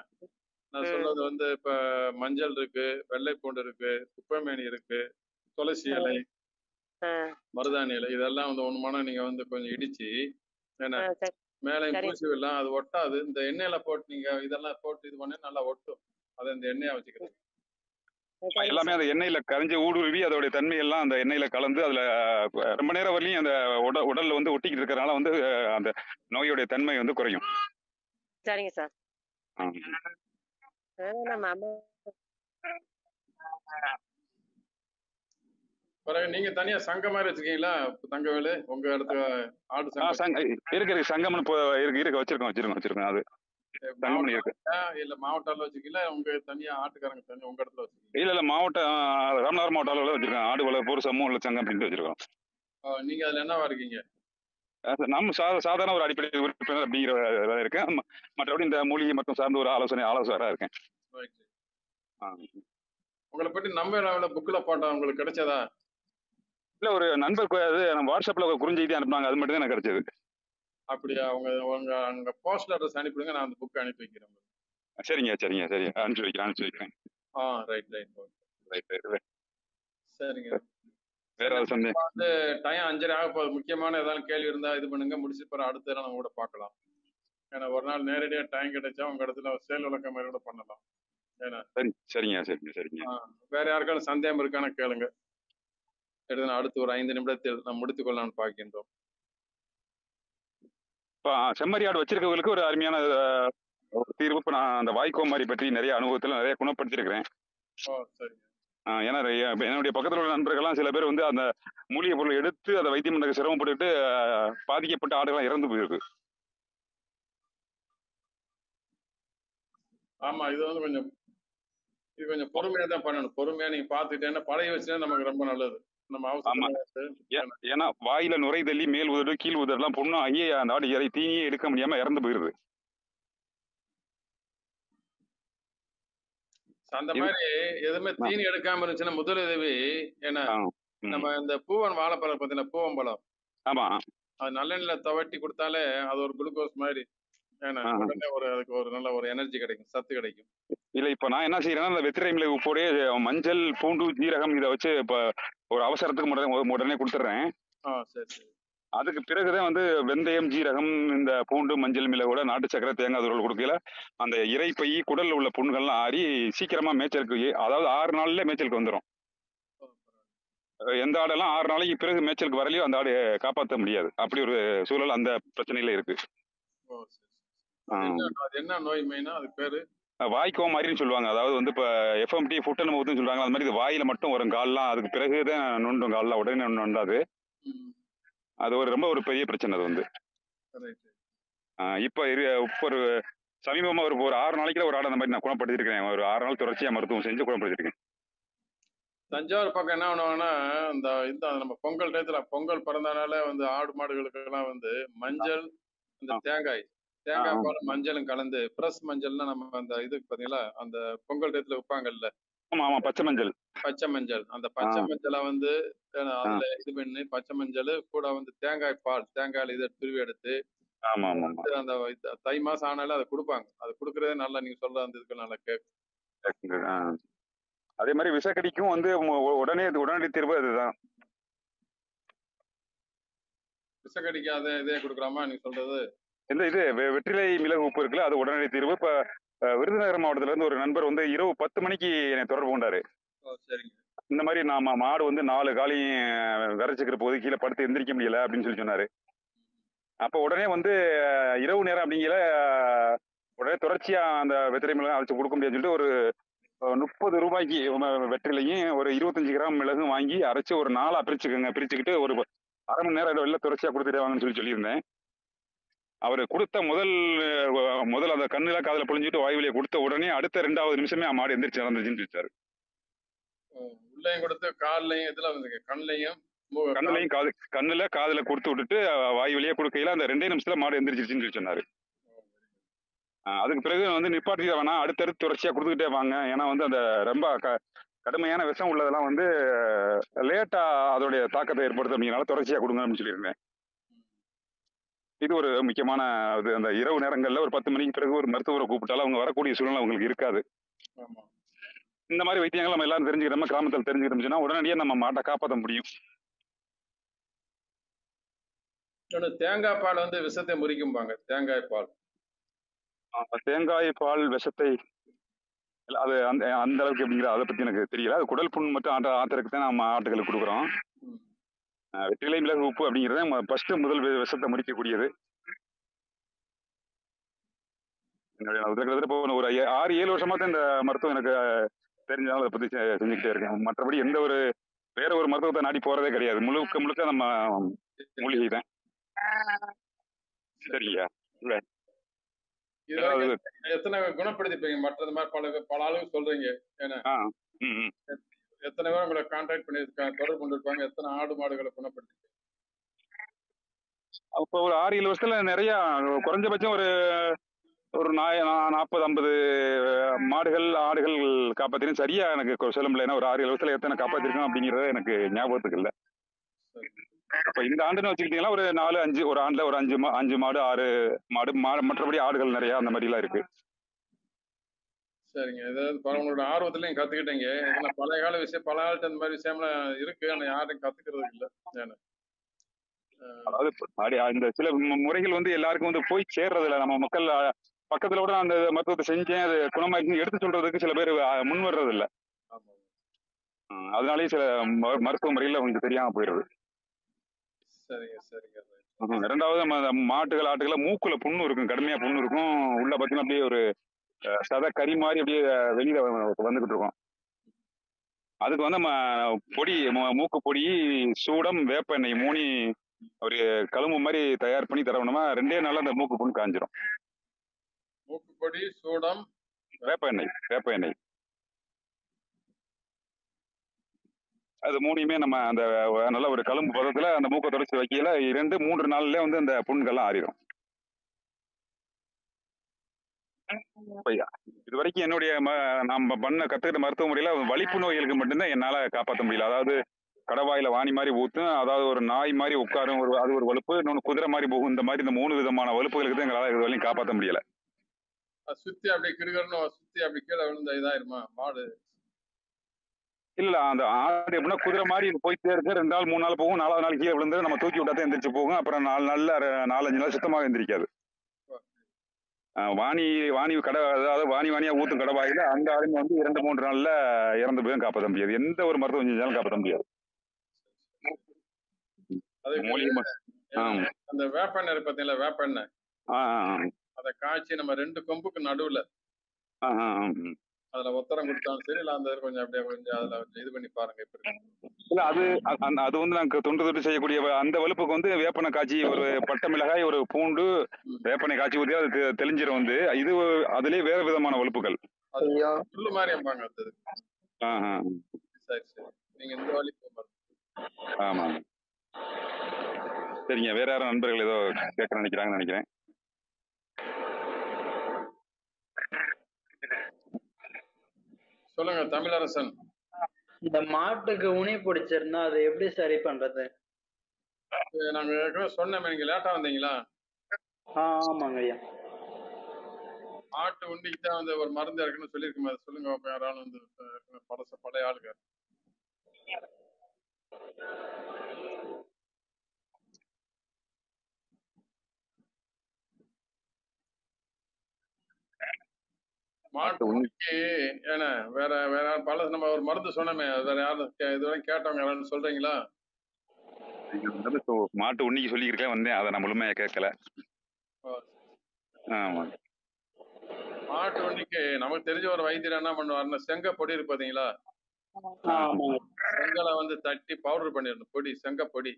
Speaker 2: நான் சொல்றது வந்து இப்ப மஞ்சள் இருக்கு, வெள்ளை பூண்டு இருக்கு, குப்பைமேனி இருக்கு, துளசி இலை, மருதாணி இலை, இதெல்லாம் வந்து ஒண்ணுமான நீங்க வந்து கொஞ்சம் இடிச்சு என்ன மேலையும் பூசி விடலாம். அது ஒட்டாது. இந்த எண்ணெயில போட்டு நீங்க இதெல்லாம் போட்டு இது பண்ணி நல்லா ஒட்டும். அதை இந்த எண்ணெயா வச்சுக்கிறது.
Speaker 8: எல்லாமே அந்த எண்ணெயில கரைஞ்சி ஊடுருவி அதோடைய தன்மை எல்லாம் அந்த எண்ணெயில கலந்து அதுல ரொம்ப நேரம் வரலையும் அந்த உடல்ல வந்து ஒட்டிக்கிட்டு இருக்கிறனால வந்து அந்த நோயுடைய தன்மை வந்து குறையும்.
Speaker 4: சரிங்க சார்.
Speaker 2: பிறகு நீங்க தனியா சங்கம் மாதிரி வச்சிருக்கீங்களா தங்கவேலு? உங்க இடத்துல ஆடு சங்கம்
Speaker 8: இருக்கு சங்கம்னு இருக்கு வச்சிருக்கோம் அது
Speaker 2: இல்ல மாவட்ட அளவு வச்சிருக்கீங்களா? உங்க தனியா ஆட்டுக்காரங்க தனியா உங்க இடத்துல வச்சிருக்கீங்க?
Speaker 8: இல்ல மாவட்டம் ராமநாதபுரம் மாவட்ட அளவுல வச்சிருக்கோம். ஆடு வளர்ப்போர் சமூக உள்ள சங்கம் அப்படின்ட்டு வச்சிருக்கோம்.
Speaker 2: நீங்க அதுல என்னவா இருக்கீங்க?
Speaker 8: நம்ம சாதாரண ஒரு அடிப்படை உறுப்பினர் அப்படிங்கிற இருக்கேன். மற்றபடி இந்த மூலிகை மற்றும் சார்ந்த ஒரு ஆலோசகராக இருக்கேன்.
Speaker 2: உங்களை பற்றி நம்ம புக்ல போட்டோம், உங்களுக்கு கிடைச்சதா?
Speaker 8: இல்ல ஒரு நண்பர் வாட்ஸ்அப்ல குறுஞ்செய்தி அனுப்புனாங்க, அது மட்டும் தான் எனக்கு கிடைச்சது.
Speaker 2: அப்படியா? உங்க அங்க போஸ்ட் அட்ரஸ் அனுப்பிடுங்க, நான் அந்த புக் அனுப்பி வைக்கிறேன்.
Speaker 8: சரிங்க அனுப்பிச்சு வைக்கிறேன்.
Speaker 2: ரைட். சரிங்க.
Speaker 8: வேற ஏதாவது சந்தேகம்?
Speaker 2: வந்து டைம் 5:30 ஆக போகுது. முக்கியமான ஏதாவது கேள்வி இருந்தா இது பண்ணுங்க, முடிச்சு பிறகு அடுத்த நம்ம கூட பார்க்கலாம். ஏன்னா ஒரு நாள் நேரடியா டைம் கிடைச்சா உங்க இடத்துல செயல் விளக்கம் மாதிரி கூட பண்ணலாம். ஏன்னா
Speaker 8: சரிங்க.
Speaker 2: வேற யாருக்காலும் சந்தேகம் இருக்கான கேளுங்க. எடுத்து அடுத்து ஒரு 5 நிமிடத்தில் நாம் முடித்துக் கொள்ளலாம்னு பார்க்கின்றோம்.
Speaker 8: செம்மறி ஆடு வச்சிருக்கவங்களுக்கு ஒரு அருமையான தீர்வு. இப்ப நான் அந்த வாய்க்கோமாரி பற்றி நிறைய அனுபவத்துல நிறைய குணப்படுத்திருக்கிறேன். ஏன்னா என்னுடைய பக்கத்தில் உள்ள நண்பர்கள்லாம் சில பேர் வந்து அந்த மூலிகை பொருளை எடுத்து அதை வைத்தியம் பண்ண சிரமப்பட்டுட்டு பாதிக்கப்பட்ட ஆடுகள்லாம் இறந்து போயிருக்கு.
Speaker 2: ஆமா, இது வந்து கொஞ்சம் பொறுமையா தான் பண்ணணும். பொறுமையா நீங்க பாத்துக்கிட்டேன்னா பழைய வச்சுன்னா நமக்கு ரொம்ப நல்லது. நம்ம அவசரம்.
Speaker 8: ஏன்னா வாயில நுரை தள்ளி மேல் உதடு கீழ் உதடு எல்லாம் பொண்ணு ஆகி அந்த ஆடு தீனியே எடுக்க முடியாம இறந்து போயிருது.
Speaker 2: அந்த மாதிரி எதுவுமே தீனி எடுக்காம இருந்துச்சுன்னா முதலுதவி ஏன்னா நம்ம இந்த பூவன் வாழைப்பழம் பார்த்தீங்கன்னா பூவம்பழம்,
Speaker 8: ஆமா,
Speaker 2: அது நல்லெண்ணெயில துவட்டி கொடுத்தாலே அது ஒரு குளுக்கோஸ் மாதிரி ஏன்னா உடனே அதுக்கு ஒரு நல்ல ஒரு எனர்ஜி கிடைக்கும், சத்து கிடைக்கும்.
Speaker 8: இல்ல இப்ப நான் என்ன செய்யறேன்னா அந்த வெத்திரை மிளகு உப்போடைய மஞ்சள் பூண்டு ஜீரகம் இதை வச்சு இப்ப ஒரு அவசரத்துக்கு உடனே கொடுத்துட்றேன்.
Speaker 2: சரி.
Speaker 8: அதுக்கு பிறகுதான் வந்து வெந்தயம் ஜீரகம் இந்த பூண்டு மஞ்சள் மிளகோட நாட்டு சக்கரை தேங்காய் தூள் கொடுக்கல அந்த இறைப்பை குடல்ல உள்ள புண்கள்லாம் ஆறி சீக்கிரமா மேய்ச்சலுக்கு, அதாவது 6 நாள்ல மேய்ச்சலுக்கு வந்துடும். எந்த ஆடெல்லாம் 6 நாளைக்கு பிறகு மேய்ச்சலுக்கு வரலையோ அந்த ஆடு காப்பாற்ற முடியாது. அப்படி ஒரு சூழல் அந்த பிரச்சனையில இருக்கு.
Speaker 2: என்ன நோய் மெயினா? அது பேரு
Speaker 8: வாய்க்கோமாரின்னு சொல்லுவாங்க. அதாவது வந்து இப்ப எஃப்எம்டி ஃபுட் அண்ட் மவுத்னு சொல்றாங்க. அது மாதிரி வாயில மட்டும் வரும், கால்லாம் அதுக்கு பிறகுதான் நோண்டும், கால்லாம் உடனே நோண்டாது. அது ரொம்ப ஒரு பெரிய பிரச்சனை. அது வந்து இப்ப ஒரு சமீபமா ஒரு 6 நாளைக்குல ஒரு ஆடு அந்த மாதிரி நான் குணப்படுத்திருக்கேன். ஒரு 6 நாள் தொடர்ச்சியா மருத்துவம் செஞ்சு குணப்படுத்திருக்கேன்.
Speaker 2: தஞ்சாவூர் பக்கம் என்ன பண்ணுவாங்கன்னா இந்த நம்ம பொங்கல் டயத்துல பொங்கல் பிறந்தனால வந்து ஆடு மாடுகளுக்கு எல்லாம் வந்து மஞ்சள், இந்த தேங்காய் பால் மஞ்சளும் கலந்து பிரஸ் மஞ்சள்னா நம்ம அந்த இதுக்கு பாத்தீங்களா அந்த பொங்கல் டயத்துல வைப்பாங்கல்ல.
Speaker 8: ஆமா, பச்சை மஞ்சள்.
Speaker 2: அந்த பச்சை மஞ்சளை வந்து அதுல இது பண்ணி பச்சை மஞ்சள் கூட வந்து தேங்காய் பால், தேங்காயில இதை துருவி எடுத்து அந்த தை மாசம் ஆனாலும் அதை கொடுப்பாங்க. அது கொடுக்கறதே நல்லா, நீங்க சொல்ற அந்த இதுக்கு நல்லா கேட்கும்.
Speaker 8: அதே மாதிரி விஷக்கடிக்கும் வந்து உடனடி தீர்வு அதுதான்.
Speaker 2: விஷக்கடிக்காத இதே கொடுக்கலாமா நீங்க சொல்றது?
Speaker 8: இது வெற்றிலை மிளகு உப்பு இருக்குல்ல, அது உடனடி தீர்வு. இப்ப விருதுநகர் மாவட்டத்துல இருந்து ஒரு நண்பர் வந்து இரவு 10 மணிக்கு என்னை தொடர்பு கொண்டாரு. இந்த மாதிரி நாம மாடு வந்து 4 காலையும் விரைச்சிக்கிற போது கீழே படுத்து எந்திரிக்க முடியல அப்படின்னு சொன்னாரு. அப்ப உடனே வந்து இரவு நேரம் அப்படிங்கிற உடனே தொடர்ச்சியா அந்த வெற்றிலை மிளகு அழைச்சு கொடுக்க முடியாதுன்னு சொல்லிட்டு ஒரு 30 ரூபாய்க்கு வெற்றிலையும் ஒரு 25 கிராம் மிளகும் வாங்கி அரைச்சு ஒரு 4ஆ பிரிச்சுக்கிட்டு ஒரு 1/2 மணி நேரம் வெளில தொடர்ச்சியா கொடுத்துட்டே வாங்கன்னு சொல்லியிருந்தேன். அவர் கொடுத்த முதல் அந்த கண்ணுல காதுல பொழிஞ்சிட்டு வாய் வழியை கொடுத்த உடனே அடுத்த 2வது நிமிஷமே மாடு எந்திரிச்சு நடந்துச்சுன்னு சொல்லிட்டாரு.
Speaker 2: உள்ளையும் கொடுத்து காலையும் இதுல வந்து கண்ணுலையும்
Speaker 8: காதுல கொடுத்து விட்டுட்டு வாய் வழியே கொடுக்கையில அந்த 2 நிமிஷத்துல மாடு எந்திரிச்சிருச்சுன்னு சொன்னாரு. அதுக்கு பிறகு வந்து நிப்பாட்டி வேணாம், அடுத்தடுத்து தொடர்ச்சியா கொடுத்துக்கிட்டே வாங்க. ஏன்னா வந்து அந்த ரொம்ப கடுமையான விஷம் உள்ளதெல்லாம் வந்து லேட்டா அதோடைய தாக்கத்தை ஏற்படுத்தும் அப்படிங்கிறனால தொடர்ச்சியா கொடுங்க அப்படின்னு சொல்லியிருந்தேன். இது ஒரு முக்கியமான அது. அந்த இரவு நேரங்கள்ல ஒரு 10 மணிக்கு பிறகு ஒரு மருத்துவரை கூப்பிட்டாலும் அவங்க வரக்கூடிய சூழ்நிலை அவங்களுக்கு இருக்காது.
Speaker 2: ஆமா.
Speaker 8: இந்த மாதிரி வைத்தியங்கள் நம்ம எல்லாரும் தெரிஞ்சுக்கிறோம், கிராமத்தில் தெரிஞ்சுக்கிறோம்னா உடனடியாக நம்ம மாட்டை காப்பாற்ற முடியும்.
Speaker 2: தேங்காய் பால் வந்து விஷத்தை முறிக்கும்பாங்க. தேங்காய் பால்
Speaker 8: தேங்காய் பால் விஷத்தை அது அந்த அந்த அளவுக்கு எப்படிங்கிற அதை பத்தி எனக்கு தெரியல. அது குடல் புண் மட்டும் ஆத்திரக்கு தான் நம்ம ஆட்டுகளுக்கு கொடுக்குறோம். வெற்றிலை மிளகு உப்பு அப்படிங்கிறது ஃபர்ஸ்ட் முதல் விஷத்தை முறிக்கக்கூடியது. இப்போ ஒரு 6-7 வருஷமா தான் இந்த மருத்துவம் எனக்கு தெரிஞ்சாலும் அதை பத்தி செஞ்சுக்கிட்டே இருக்கேன். மற்றபடி எந்த ஒரு வேற ஒரு மருத்துவத்தை நாடி போறதே கிடையாது. முழுக்க முழுக்க நம்ம மூலிகை தான். சரியா இல்ல
Speaker 2: எத்தனை குணப்படுத்திப்பீங்க? மற்றது மாதிரி பல அளவு சொல்றீங்க. ஏன்னா எத்தனை பேர் உங்களை கான்டாக்ட் பண்ணிருக்காங்க, தொடர்பு கொண்டிருப்பாங்க? எத்தனை ஆடு மாடுகளை குணப்படுத்தி?
Speaker 8: அப்போ ஒரு 6-7 வருஷத்துல நிறைய குறைஞ்சபட்சம் ஒரு 40-50 மாடுகள் ஆடுகள் காப்பாத்திரும். சரியா எனக்கு சொல்ல முடியல. ஒரு 6-7 வருஷத்துல எத்தனை காப்பாத்திருக்கோம் அப்படிங்கறது எனக்கு ஞாபகத்துக்கு இல்லை. அப்ப இந்த ஆண்டுன்னு வச்சுக்கிட்டீங்கன்னா ஒரு 4-5 ஒரு ஆண்டுல ஒரு 5 மாடு 6 மாடு மற்றபடி ஆடுகள் நிறைய அந்த மாதிரி எல்லாம் இருக்கு.
Speaker 2: சரிங்க. ஏதாவது உங்களோட ஆர்வத்துல நீங்க கத்துக்கிட்டீங்க. இதெல்லாம் பழைய கால விஷயம், பல காலத்து அந்த மாதிரி விஷயம்லாம் இருக்கு. ஆனா யாரும் கத்துக்கிறது இல்லை.
Speaker 8: அதாவது இந்த சில முறைகள் வந்து எல்லாருக்கும் வந்து போய் சேர்றது இல்லை. நம்ம மக்கள் பக்கத்துல கூட அந்த மருத்துவத்தை செஞ்சேன் அது குணமாயிடுச்சுன்னு எடுத்து சொல்றதுக்கு சில பேர் முன் வர்றது இல்லை. அதனாலேயே சில மருத்துவ முறைகள் அவங்களுக்கு தெரியாம போயிடுறது.
Speaker 2: சரிங்க சரிங்க.
Speaker 8: ரெண்டாவது மாட்டுகள் ஆட்டுகளை மூக்குல புண்ணு இருக்கும், கடுமையா புண்ணு இருக்கும். உள்ள பாத்தீங்கன்னா அப்படியே ஒரு சத கறி மாதிரி அப்படியே வெளியில வந்துகிட்டு இருக்கும். அதுக்கு வந்து நம்ம பொடி மூக்கு பொடி சூடம் வேப்பெண்ணெய் 3 ஒரு கழும்பு மாதிரி தயார் பண்ணி தரணுமா 2 நாள்ல அந்த மூக்கு புண்ணு காஞ்சிரும்.
Speaker 2: மூக்கு பொடி சூடம்
Speaker 8: வேப்பெண்ணெய் அது 3யுமே நம்ம அந்த நல்ல ஒரு கழும்பு பதத்துல அந்த மூக்கை தொடச்சி வைக்கல 2-3 நாள்ல வந்து அந்த புண்கள்லாம் ஆறிடும். இது வரைக்கும் என்னுடைய நம்ம கத்துக்கிட்ட மருத்துவ முறையில வலிப்பு நோய்களுக்கு மட்டும்தான் என்னால காப்பாற்ற முடியல. அதாவது கடவாயில வாணி மாதிரி ஊத்தும், அதாவது ஒரு நாய் மாதிரி உட்காரும், அது ஒரு வலுப்பு, இன்னொன்று குதிரை மாதிரி போகும். இந்த மாதிரி இந்த 3 விதமான வலுப்புகளுக்கு தான் எங்களால இது வரையும் காப்பாற்ற முடியல.
Speaker 2: சுத்தி அப்படி கிடுகன்னு சுத்தி அப்படி கீழே விழுந்த இதாயிருமா மாடு?
Speaker 8: இல்ல அந்த ஆடு எப்படின்னா குதிரை மாதிரி போயிட்டே இருக்கு. 2 நாள் 3 நாள் போகும், 4வது நாள் கீழே விழுந்து நம்ம தூக்கி விட்டாதான் எந்திரிச்சு போகும். அப்புறம் 4-5 நாள் சுத்தமாக எந்திரிக்காது. வாணி கடை, அதாவது வாணியா ஊத்தும் கடவாயில அந்த ஆளுங்க வந்து 2-3 நாள்ல இறந்து போயும் காப்பாற்ற முடியாது. எந்த ஒரு மருத்துவம் செஞ்சாலும் காப்பாற்ற முடியாது.
Speaker 2: அந்த வேப்பெண்ணெய் பாத்தீங்களா, வேப்பெண்ணெய் அதை காய்ச்சி நம்ம 2 கொம்புக்கு நடுவுல அதுல ஒத்தரம் கொடுத்தாலும் சரி, இல்ல அந்த கொஞ்சம் அப்படியே கொஞ்சம் அதுல இது பண்ணி பாருங்க. இப்ப
Speaker 8: இல்ல அது வந்து நாங்க தொண்டு செய்யக்கூடிய அந்த வலுப்புக்கு வந்து வேப்பனை காய்ச்சி ஒரு பட்டை மிளகாய் ஒரு பூண்டு வேப்பனை காய்ச்சி ஊற்றி அது தெளிஞ்சிரும். வந்து இது அதுலயே வேற விதமான வலுப்புகள்
Speaker 2: புல்லு மாதிரி அம்பாங்க. சரி சரி, நீங்க இந்த வழி
Speaker 8: ஆமா. சரிங்க, வேற யாரும் நண்பர்கள் ஏதோ கேட்க நினைக்கிறாங்கன்னு நினைக்கிறேன்.
Speaker 2: சொல்லுங்க தமிழரசன்.
Speaker 9: இந்த மாட்டுக்கு உனி பிடிச்சிருந்தா அது எப்படி சரி பண்றது?
Speaker 2: நாங்க ஏற்கனவே சொன்னோம், நீங்க லேட்டா வந்தீங்களா?
Speaker 9: ஆமாங்க ஐயா.
Speaker 2: மாட்டு உண்டிக்கு தான் வந்து ஒரு மருந்து இருக்குன்னு சொல்லியிருக்கோம். அதை சொல்லுங்க. யாராலும் வந்து பழைய ஆளுங்க. மாட்டு உண்டிக்கு ஏன்னா வேற பல நம்ம ஒரு மருந்து சொன்னோமே, வேற யாரும் இதுவரை கேட்டவங்க யாரும் சொல்றீங்களா?
Speaker 8: மாட்டு உண்டிக்கு சொல்லியிருக்கேன் வந்தேன், அதை நான் முழுமையா கேட்கல. ஆமா,
Speaker 2: மாட்டு வண்டிக்கு நமக்கு தெரிஞ்ச ஒரு வைத்தியர் என்ன பண்ணுவாருன்னா, செங்க பொடி இருக்கு பாத்தீங்களா, செங்கலை வந்து தட்டி பவுடர் பண்ணிடணும். பொடி செங்க பொடி.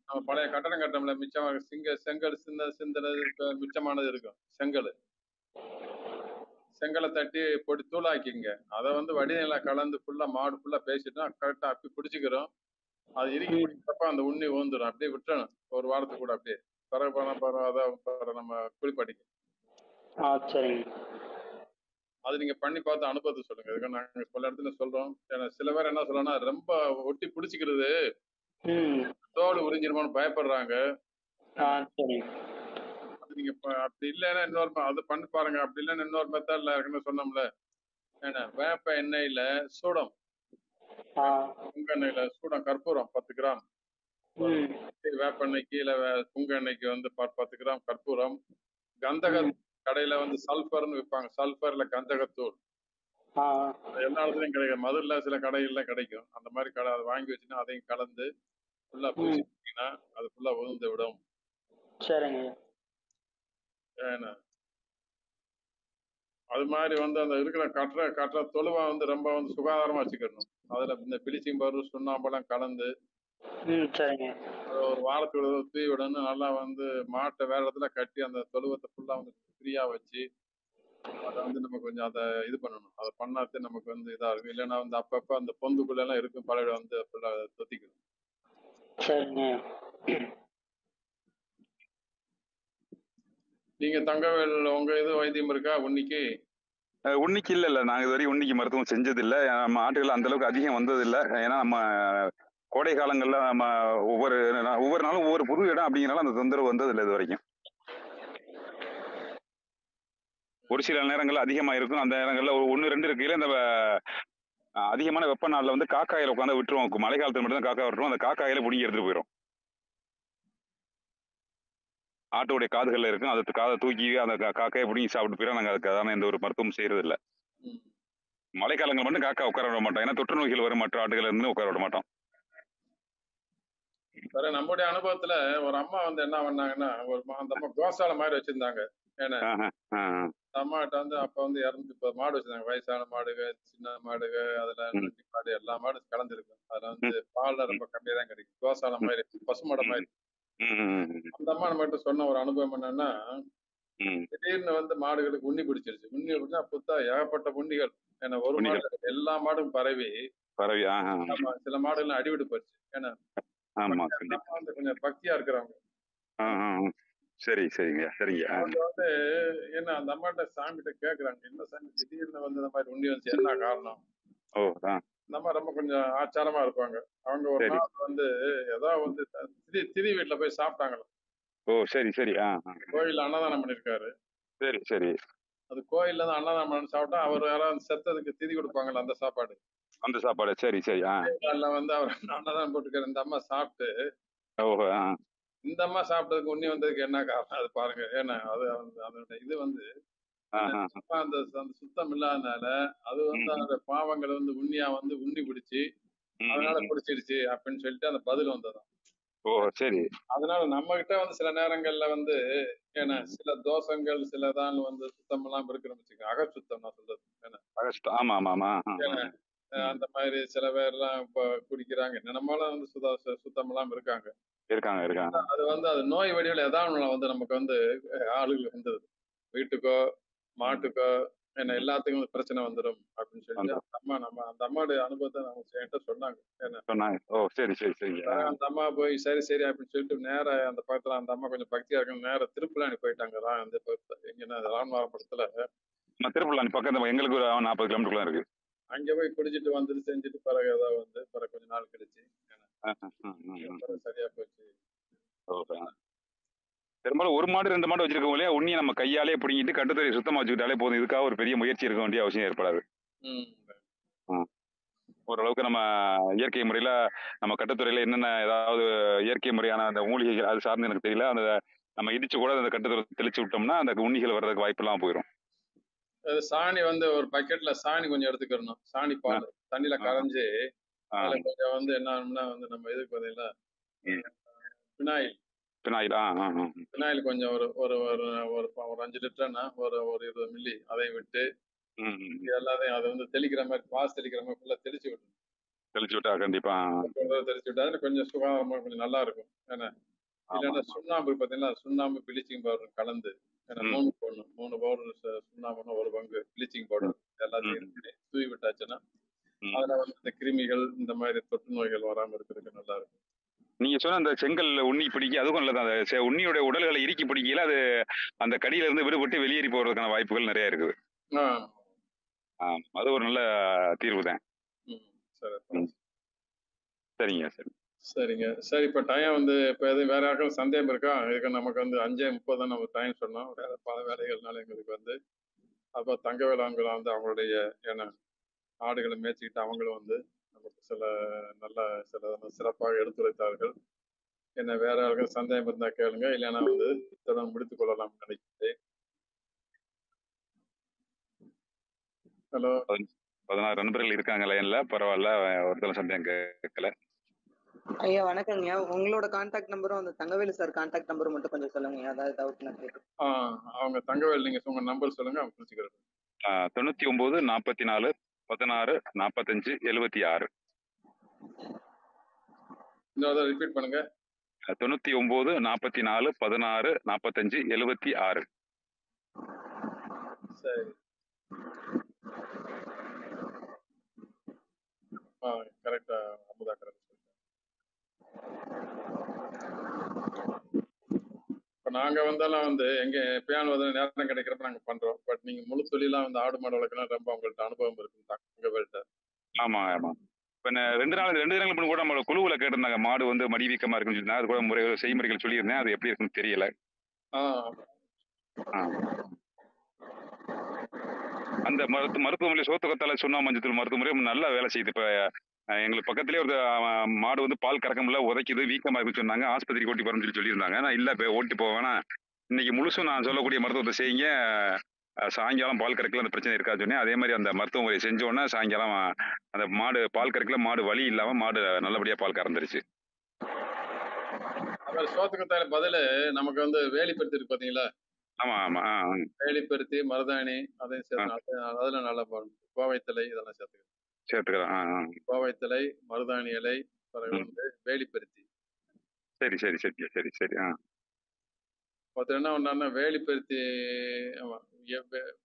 Speaker 2: நம்ம பழைய கட்டடம் கட்டம்ல மிச்சமாக செங்கல் சிந்தனது மிச்சமானது இருக்கும். செங்கலை தட்டி பொடி தூளாக்கிங்க. அதை வந்து வடிநில கலந்து ஃபுல்லா மாடு ஃபுல்லா பேசிட்டோம், கரெக்டா அப்படி பிடிச்சிக்கிறோம். அது இறுக்கி பிடிக்கிறப்ப அந்த உண்ணி ஊந்துடும். அப்படியே விட்டுறணும் ஒரு வாரத்துக்கு கூட. அப்படியே பரவாயில்ல நம்ம குளிப்பாட்டிக்க. அது நீங்க பண்ணி பார்த்து அனுபவத்தை சொல்லுங்க. இதுக்கு நாங்க பல இடத்துல சொல்றோம். சில பேர் என்ன சொல்லணும்னா, ரொம்ப ஒட்டி பிடிச்சிக்கிறது தோல் உறிஞ்சிருமான்னு பயப்படுறாங்க.
Speaker 9: சரி.
Speaker 2: அது நீங்க அப்படி இல்லைன்னா இன்னொரு அது பண்ணி பாருங்க. அப்படி இல்லைன்னா இன்னொரு மெத்தட்ல இருக்குன்னு சொன்னோம்ல, ஏன்னா வேப்ப எண்ணெயில சூடம், புங்க எண்ணெயில சூடம் கற்பூரம் 10 கிராம், வேப்ப எண்ணெய் கீழே புங்க எண்ணெய்க்கு வந்து 10 கிராம் கற்பூரம், கந்தக கடையில வந்து சல்பர்னு விற்பாங்க, சல்பர்ல கந்தகத்தூள் எல்லா இடத்துலயும் கிடைக்கும், மதுரில் சில கடைகள்ல கிடைக்கும். அந்த மாதிரி கடை அதை வாங்கி வச்சுன்னா அதையும் கலந்து ஃபுல்லா பூசிட்டீங்கன்னா அது ஃபுல்லா உதிர்ந்து விடும்.
Speaker 9: சரிங்க.
Speaker 2: ஏன்னா அது மாதிரி வந்து அந்த இருக்கிற கட்டுற தொழுவா வந்து ரொம்ப வந்து சுகாதாரமா வச்சுக்கணும். அதுல இந்த பிளீச்சிங் பவுடர் சுண்ணாம்பெல்லாம் கலந்து
Speaker 9: சரிங்க.
Speaker 2: ஒரு வாரத்துக்கு தூவி விடணும். நல்லா வந்து மாட்டை வேற இடத்துல கட்டி அந்த தொழுவத்தை ஃபுல்லா வந்து ஃப்ரீயா வச்சு அதை வந்து நம்ம கொஞ்சம் அதை இது பண்ணணும். அதை பண்ணாதே நமக்கு வந்து இதா இருக்கும். இல்லைன்னா வந்து அப்பப்ப அந்த பொந்துக்குள்ள எல்லாம் இருக்கும், பழைய வந்து ஃபுல்லா தொத்திக்கணும்.
Speaker 9: சரிங்க.
Speaker 2: நீங்க தங்கவேல் உங்க இது வைத்தியம் இருக்கா உன்னிக்கு?
Speaker 8: உன்னிக்கு இல்ல நாங்க இது வரைக்கும் உன்னிக்கு மருத்துவம் செஞ்சதில்லை. நம்ம ஆட்டுகள் அந்த அளவுக்கு அதிகம் வந்ததில்லை. ஏன்னா நம்ம கோடை காலங்கள்ல நம்ம ஒவ்வொரு நாளும் ஒவ்வொரு புது இடம் அப்படிங்கிறனால அந்த தொந்தரவு வந்ததில்லை இது வரைக்கும். ஒரு சில நேரங்கள்ல அதிகமா இருக்கும். அந்த நேரங்கள்ல 1, 2 இருக்கையில இந்த அதிகமான வெப்ப நாள்ல வந்து காக்காயில உட்காந்து விட்டுருவோம். மழை காலத்துல மட்டும் தான் காக்கா விட்டுருவோம். அந்த காக்காயில பிடிங்கி எடுத்துட்டு போயிடும். ஆட்டோடைய காதுகள்ல இருக்கும். அதை காதை தூக்கி அந்த காக்கையை பிடிங்கி சாப்பிட்டு போயிடும். நாங்க அதுக்கான எந்த ஒரு மருத்துவம் செய்யறது இல்லை. மழைக்காலங்கள் மட்டும் காக்கா உட்கார விட மாட்டோம். ஏன்னா தொற்று நோய்கள் வரும், மற்ற ஆட்டுகள் இருந்து உட்கார விட மாட்டோம்.
Speaker 2: வேற நம்முடைய அனுபவத்துல ஒரு அம்மா வந்து என்ன பண்ணாங்கன்னா, அந்த அம்மா கோசாலை மாதிரி வச்சிருந்தாங்க. ஏன்னா அம்மாட்ட வந்து அப்ப வந்து 230 மாடு வச்சிருந்தாங்க. வயசான மாடுக, சின்ன மாடுக, அதுல நொண்டி மாடு எல்லா மாடும் கலந்துருக்கும். அதுல வந்து பால்ல ரொம்ப கம்மியா தான் கிடைக்கும். கோசாலை மாதிரி, பசுமாடை மாதிரி. அந்த அம்மா நம்மகிட்ட சொன்ன ஒரு அனுபவம் என்னன்னா, திடீர்னு வந்து மாடுகளுக்கு உண்ணி பிடிச்சிருச்சு. உண்ணி அப்படின்னா புத்தா ஏகப்பட்ட உண்ணிகள். ஏன்னா ஒரு மாடு எல்லா மாடும் பரவி சில மாடுகள்லாம் அடிவிட்டு போச்சு. ஏன்னா வந்து கொஞ்சம் பக்தியா இருக்கிறவங்க.
Speaker 8: சரி சரிங்க சரிங்க.
Speaker 2: அவங்க வந்து என்ன அந்த அம்மாட்ட சாமிகிட்ட கேக்குறாங்க, என்ன சாமி திடீர்னு வந்து இந்த மாதிரி உண்டி வந்துச்சு, என்ன காரணம்? இந்த அம்மா ரொம்ப கொஞ்சம் ஆச்சாரமா இருப்பாங்க. அவங்க ஒரு நாள் வந்து ஏதோ வந்து திதி வீட்டுல போய் சாப்பிட்டாங்களாம்.
Speaker 8: சரி சரி.
Speaker 2: கோயில்ல அன்னதானம் பண்ணிருக்காரு.
Speaker 8: சரி சரி.
Speaker 2: அது கோயில்ல தான் அன்னதானம் பண்ணி சாப்பிட்டா அவர் யாராவது செத்ததுக்கு திதி கொடுப்பாங்கல்ல, அந்த சாப்பாடு.
Speaker 8: அந்த சாப்பாடு சரி சரி.
Speaker 2: வந்து அவர் அன்னதானம் போட்டுருக்காரு. இந்த அம்மா சாப்பிட்டு இந்த அம்மா சாப்பிட்டதுக்கு உண்ணி வந்ததுக்கு என்ன காரணம் அது பாருங்க. ஏன்னா அது அதோட இது வந்து அந்த சுத்தம் இல்லாதனால அது வந்து அந்த பாவங்களை வந்து உண்ணியா வந்து உண்ணி பிடிச்சி அதனால பிடிச்சிருச்சு அப்படின்னு சொல்லிட்டு அந்த பதில் வந்ததும்.
Speaker 8: சரி.
Speaker 2: அதனால நம்ம கிட்ட வந்து சில நேரங்கள்ல வந்து ஏன்னா சில தோஷங்கள் சிலதான் வந்து சுத்தம் எல்லாம் இருக்கிறோம் வச்சுக்கோங்க. அகச்சுத்தம் நான் சொல்றது. ஏன்னா அந்த மாதிரி சில பேர் எல்லாம் இப்ப குடிக்கிறாங்க. என்னென்னமாலும் வந்து சுத்தம் எல்லாம் இருக்காங்க. அது வந்து அது நோய் வடிவில் ஏதாவது வந்து நமக்கு வந்து ஆளுகள் வந்தது வீட்டுக்கோ மாட்டுக்கோ என்ன எல்லாத்துக்கும் பிரச்சனை வந்துடும் அப்படின்னு சொல்லிட்டு அந்த அம்மாவுடைய அனுபவத்தை அவங்க என்கிட்ட சொன்னாங்க.
Speaker 8: சரி சரி சரி.
Speaker 2: அந்த அம்மா போய் சரி சரி அப்படின்னு சொல்லிட்டு நேர அந்த பக்கத்துல அந்த அம்மா கொஞ்சம் பக்தியா இருக்கு, நேர திருப்புலானி போயிட்டாங்க. அந்த எங்கன்னா ராமநாதபுரம் பக்கத்துல
Speaker 8: திருப்புலானி பக்கத்துல எங்களுக்கு ஒரு 40 கிலோமீட்டர் இருக்கு.
Speaker 2: அங்க போய் குடிச்சிட்டு வந்துட்டு செஞ்சுட்டு பிறகு ஏதாவது வந்து பிறகு கொஞ்ச நாள் கழிச்சு சரியா போச்சு.
Speaker 8: பெரும்பாலும் 1 மாடு 2 மாடு வச்சிருக்கோம் இல்லையா, உண்ணியை நம்ம கையாலே பிடிங்கிட்டு கட்டுத்தொகையை சுத்தமா வச்சுக்கிட்டாலே போதும். இதுக்காக ஒரு பெரிய முயற்சி இருக்க வேண்டிய அவசியம் ஏற்படாது. ஓரளவுக்கு நம்ம இயற்கை முறையில நம்ம கட்டுத்துறையில என்னென்ன ஏதாவது இயற்கை முறையான அந்த மூலிகைகள் அது சார்ந்து எனக்கு தெரியல, அந்த நம்ம இடிச்சு கூட அந்த கட்டுத்துறை தெளிச்சு விட்டோம்னா அந்த உண்ணிகள் வர்றதுக்கு வாய்ப்பு எல்லாம் போயிடும்.
Speaker 2: சாணி வந்து ஒரு பக்கெட்ல சாணி கொஞ்சம் எடுத்துக்கணும். சாணி பால் தண்ணியில கரைஞ்சு அதுல கொஞ்சம் வந்து என்ன வந்து நம்ம இதுக்கு பார்த்தீங்கன்னா பினாயில் கொஞ்சம் ஒரு 5 லிட்டர்னா ஒரு 20 மில்லி அதையும் விட்டு எல்லாத்தையும் அதை வந்து தெளிக்கிற மாதிரி பாஸ் தெளிக்கிற மாதிரி ஃபுல்லா தெளிச்சு
Speaker 8: விட்டா கண்டிப்பா
Speaker 2: தெளிச்சு விட்டா கொஞ்சம் சுகாதாரமா கொஞ்சம் நல்லா இருக்கும். ஏன்னா இல்லைன்னா சுண்ணாம்பு பார்த்தீங்கன்னா சுண்ணாம்பு பிளீச்சிங் பவுடர் கலந்து 3 போடணும். 3 பவுடர் சுண்ணாம்புன்னா 1 பங்கு பிளீச்சிங் பவுடர் எல்லாத்தையும் தூவி விட்டாச்சுன்னா அதுல வந்து இந்த கிருமிகள் இந்த மாதிரி தொற்று நோய்கள் வராம இருக்கிறதுக்கு நல்லா இருக்கும்.
Speaker 8: நீங்க சொன்ன அந்த செங்கல் உண்ணி பிடிக்க அதுக்கும் நல்லதான். அந்த உண்ணியோட உடல்களை இறுக்கி பிடிக்கல அது அந்த கடியில இருந்து விடுபட்டு வெளியேறி போறதுக்கான வாய்ப்புகள் நிறைய இருக்குது. அது ஒரு நல்ல தீர்வு தான். சரிங்க சரி.
Speaker 2: சரிங்க. சரி, இப்ப டைம் வந்து இப்ப எதுவும் வேற யாருக்கும் சந்தேகம் இருக்கா? இதுக்கு நமக்கு வந்து 5:30 தான் நம்ம டைம் சொன்னோம். வேற பல வேலைகள்னால எங்களுக்கு வந்து அப்ப தங்க வேளாண்குளம் வந்து அவங்களுடைய ஏன்னா ஆடுகளை மேய்ச்சிக்கிட்டு அவங்களும் வந்து நமக்கு சில சிறப்பாக எடுத்துரைத்தார்கள். என்ன வேற யாருக்கும் சந்தேகம் இருந்தா கேளுங்க. இல்லைன்னா வந்து இத்துடன் முடித்துக் கொள்ளலாம் நினைக்கிறேன். ஹலோ.
Speaker 8: 16 நண்பர்கள் இருக்காங்க லைன்ல. பரவாயில்ல. ஒருத்தரும் சந்தேகம் கேட்கல.
Speaker 10: ஐயா வணக்கங்கய்யா. உங்களோட கான்டாக்ட் நம்பரும் அந்த தங்கவேலு சார் கான்டாக்ட் நம்பரும் மட்டும் கொஞ்சம் சொல்லுங்க. அதாவது டவுட் நான் கேட்டு.
Speaker 2: அவங்க தங்கவேல் நீங்க உங்க நம்பர் சொல்லுங்க, அவங்க புரிஞ்சுக்கிறது.
Speaker 8: 99 44 16 45 76.
Speaker 2: இன்னொரு ரிப்பீட் பண்ணுங்க.
Speaker 8: 99 44 16 45 76.
Speaker 2: சரி. கரெக்டா அமுதா கரெக்ட். இப்ப நாங்க வந்தாலும் வந்து எங்க எப்பயாவது வந்து நேரம் கிடைக்கிறப்ப நாங்க பண்றோம். பட் நீங்க முழு தொழிலா வந்து ஆடு மாடு வளர்க்கலாம் ரொம்ப உங்கள்ட்ட அனுபவம் இருக்கு தங்கவேல்ட்ட.
Speaker 8: ஆமா ஆமா. இப்ப 2 தினங்களுக்கு முன்ன கூட நம்ம குழுவுல கேட்டிருந்தாங்க மாடு வந்து மடி வீக்கமா இருக்குன்னு சொன்னா அது கூட செய்முறைகள் சொல்லியிருந்தேன். அது எப்படி இருக்குன்னு தெரியல. அந்த மருத்துவமனை சோத்துக்கத்தால சொன்னா மஞ்சள் மருத்துவமனை நல்லா வேலை செய்யுது. இப்ப எங்களுக்கு பக்கத்துலேயே ஒரு மாடு வந்து பால் கறக்க முடியல, உதைக்குது, வீக்கமா இருக்குன்னு சொன்னாங்க. ஆஸ்பத்திரிக்கு ஓட்டி போறோம்னு சொல்லியிருந்தாங்க. நான் இல்ல ஓட்டி போவேனா இன்னைக்கு முழுசும் நான் சொல்லக்கூடிய மருத்துவத்தை செய்யுங்க, சாயங்காலம் பால் கறக்கல அந்த பிரச்சனை இருக்காது சொன்னேன். அதே மாதிரி அந்த மருத்துவ முறையை செஞ்சோன்னா சாயங்காலம் அந்த மாடு பால் கறக்கல, மாடு வலி இல்லாம மாடு நல்லபடியா பால் கறந்துருச்சு.
Speaker 2: சோத்துக்கத்தால பதில் நமக்கு வந்து வேலிப்பருத்தி இருக்கு பாத்தீங்களா?
Speaker 8: ஆமா ஆமா.
Speaker 2: வேலிப்பருத்தி, மருதாணி அதையும் சேர்த்து அதுல நல்லா கோவைத்தலை இதெல்லாம்
Speaker 8: சேர்த்துக்கலாம்.
Speaker 2: கோவைத்தலை, மருதாணி இலை, பிறகு வந்து வேலிப்பருத்தி.
Speaker 8: சரி சரி சரி சரி சரி.
Speaker 2: ஒருத்தர் என்ன பண்ணாருன்னா வேலிப்பருத்தி,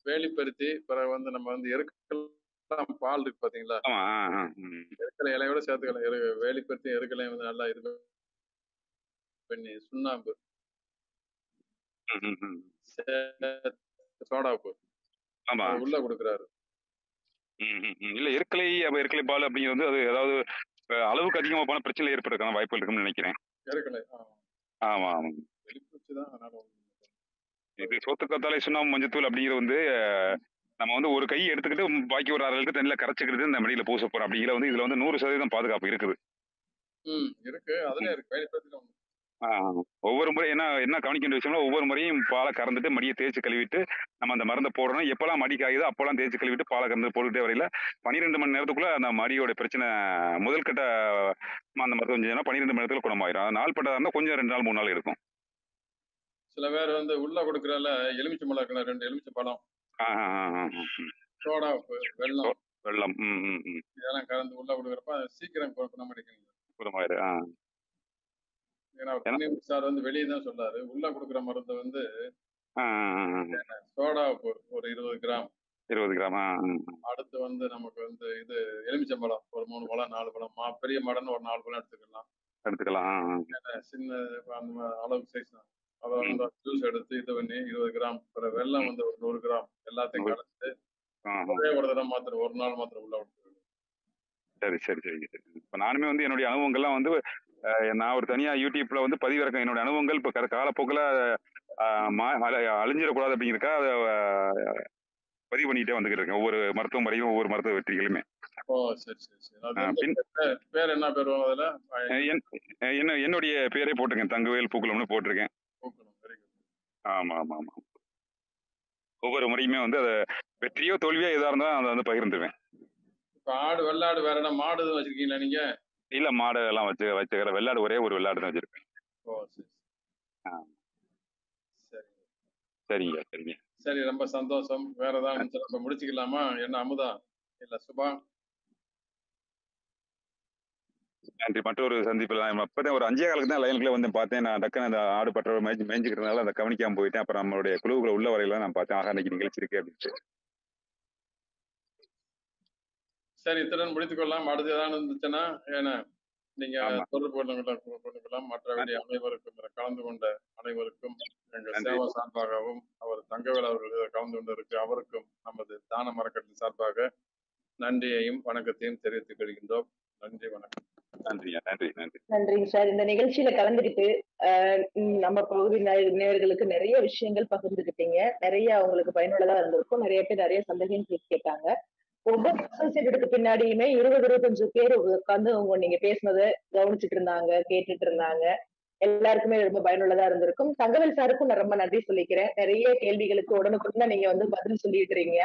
Speaker 2: வேலிப்பருத்தி பிறகு வந்து நம்ம வந்து எருக்கலாம் பால் இருக்கு பாத்தீங்களா? எருக்கலை இலையோட சேர்த்துக்கலாம். வேலிப்பருத்தி எருக்கலையும் வந்து நல்லா இது பண்ணி சுண்ணாம்பு, சோடாப்பு உள்ள கொடுக்குறாரு.
Speaker 8: இல்ல எருக்கலை பால் அப்படிங்கிறது அது ஏதாவது அளவுக்கு அதிகமா போன பிரச்சனை ஏற்படுறதுக்கான வாய்ப்புகள் இருக்குன்னு நினைக்கிறேன்.
Speaker 2: எருக்கலை
Speaker 8: ஆமா ஆமா.
Speaker 2: வெளிப்பூச்சிதான். அதனால
Speaker 8: இது சோத்துக்கத்தாழை சுண்ணாம்பு மஞ்சத்தூள் அப்படிங்கிறது வந்து நம்ம வந்து ஒரு கை எடுத்துக்கிட்டு பாக்கி ஒரு 1/2 லிட்டர் தண்ணியில கரைச்சிக்கிறது இந்த மடியில பூச போறோம். அப்படிங்கிற வந்து இதுல வந்து 100% பாதுகாப்பு இருக்குது.
Speaker 2: இருக்கு. அதுல இருக்கு.
Speaker 8: ஒவ்வொரு முறை என்ன கவனிக்க வேண்டிய விஷயம்னா ஒவ்வொரு முறையும் பாலை கறந்துட்டு மடியை தேய்ச்சி கழுவிட்டு நம்ம அந்த மருந்தை போடணும். எப்பெல்லாம் மடி காயுதோ அப்பெல்லாம் தேய்ச்சி கழுவிட்டு பாலை கறந்து போட்டுக்கிட்டே வரையில 12 மணி நேரத்துக்குள்ள அந்த மடியோட பிரச்சனை முதல் கட்ட அந்த மருத்துவம் செஞ்சோம்னா 12 மணி நேரத்துல குணமாயிரும். அது நாள் பட்டதா இருந்தால் கொஞ்சம் 2 நாள் 3 நாள் எடுக்கும்.
Speaker 2: சில பேர் வந்து உள்ள கொடுக்கறதுல எலுமிச்சை பழம் இருக்கலாம், 2 எலுமிச்சை பழம், சோடா உப்பு, வெள்ளம் இதெல்லாம் கலந்து உள்ள கொடுக்குறப்ப சீக்கிரம் குணமடைக்குங்க. ஏன்னா சார் வந்து வெளியே தான் சொல்றாரு. உள்ள கொடுக்குற மருந்து வந்து சோடா உப்பு ஒரு 20 கிராம். அடுத்து வந்து நமக்கு வந்து இது எலுமிச்சம்பழம் ஒரு 3 பழம் 4 பழம், பெரிய மடன்னு ஒரு 4 பழம் எடுத்துக்கலாம். சின்ன அளவு சைஸ் தான். அப்புறம் வந்து ஜூஸ் எடுத்து இது பண்ணி 20 கிராம், அப்புறம் வெள்ளம் வந்து ஒரு 100 கிராம் எல்லாத்தையும் கலந்து ஒரே ஒரு தடவை மாத்திரம் ஒரு நாள் மாத்திரம் உள்ள விட்டு.
Speaker 8: சரி சரி சரி சரி. இப்போ நானுமே வந்து என்னுடைய அனுபவங்கள்லாம் வந்து நான் ஒரு தனியாக யூடியூப்ல வந்து பதிவிறக்கம் என்னுடைய அனுபவங்கள் இப்போ காலப்போக்கில் அழிஞ்சிடக்கூடாது அப்படிங்கிறக்கா அதை பதிவு பண்ணிக்கிட்டே வந்துக்கிட்டு இருக்கேன். ஒவ்வொரு மருத்துவ முறையும் ஒவ்வொரு மருத்துவ வெற்றிகளுமே.
Speaker 2: பேர் என்ன பேர் அதுல?
Speaker 8: என்னுடைய பேரே போட்டிருக்கேன், தங்கவேல் பூக்குளம்னு போட்டிருக்கேன். ஆமா ஆமா ஆமா. ஒவ்வொரு முறையுமே வந்து அதை வெற்றியோ தோல்வியோ எதா இருந்தாலும் அதை வந்து பகிர்ந்துருவேன்.
Speaker 2: ஆடு வெள்ளாடு வேற என்ன மாடு எதுவும் வச்சிருக்கீங்களா நீங்க?
Speaker 8: இல்ல மாடு எல்லாம் வச்சுக்கிற வெள்ளாடு ஒரே ஒரு வெள்ளாடு தான் வச்சிருக்கேன். சரிங்க சரிங்க.
Speaker 2: சரி, ரொம்ப சந்தோஷம். வேற ஏதாவது நம்ம முடிச்சுக்கலாமா? என்ன அமுதா இல்ல சுபா?
Speaker 8: நன்றி. மற்றொரு சந்திப்பில் அப்பதான் ஒரு 5:15 தான் லைனுக்குள்ள வந்து பார்த்தேன். நான் டக்குன்னு அந்த ஆடு பற்ற மேய்ஞ்சிக்கிறதுனால அதை கவனிக்காம போயிட்டேன். அப்புறம் நம்மளுடைய குழுவுக்குள்ள உள்ள வரையில நான் பார்த்தேன். ஆகா, இன்னைக்கு நிகழ்ச்சி இருக்கு அப்படின்ட்டு.
Speaker 2: சரி, இத்துடன் முடித்துக் கொள்ளலாம். அடுத்து ஏதாவது இருந்துச்சுன்னா ஏன்னா நீங்க தொடர்பு கொள்ளலாம். மற்றபடி அனைவருக்கும் கலந்து கொண்ட அனைவருக்கும் எங்கள் சேவா சார்பாகவும் அவர் தங்கவேல் அவர்கள் கலந்து கொண்டிருக்கு அவருக்கும் நமது தான மரக்கட்டின் சார்பாக நன்றியையும் வணக்கத்தையும் தெரிவித்துக் கொள்கின்றோம். நன்றி, வணக்கம்.
Speaker 8: நன்றிங்க, நன்றி நன்றி.
Speaker 1: நன்றிங்க சார். இந்த நிகழ்ச்சியில கலந்துக்கிட்டு நம்ம பகுதி நேயர்களுக்கு நிறைய விஷயங்கள் பகிர்ந்துக்கிட்டீங்க. நிறைய அவங்களுக்கு பயனுள்ளதா இருந்திருக்கும். நிறைய பேர் நிறைய சந்தேகங்கள் கேட்டாங்க. ஒவ்வொரு அசோசியேட்டுக்கு பின்னாடியுமே 20, 25 பேர் உட்கார்ந்து நீங்க பேசுனதை கவனிச்சுட்டு இருந்தாங்க, கேட்டுட்டு இருந்தாங்க. எல்லாருக்குமே ரொம்ப பயனுள்ளதா இருந்திருக்கும். தங்கவேல் சாருக்கும் நான் ரொம்ப நன்றி சொல்லிக்கிறேன். நிறைய கேள்விகளுக்கு உடனுக்குடன் நீங்க வந்து பதில் சொல்லிட்டு இருக்கீங்க.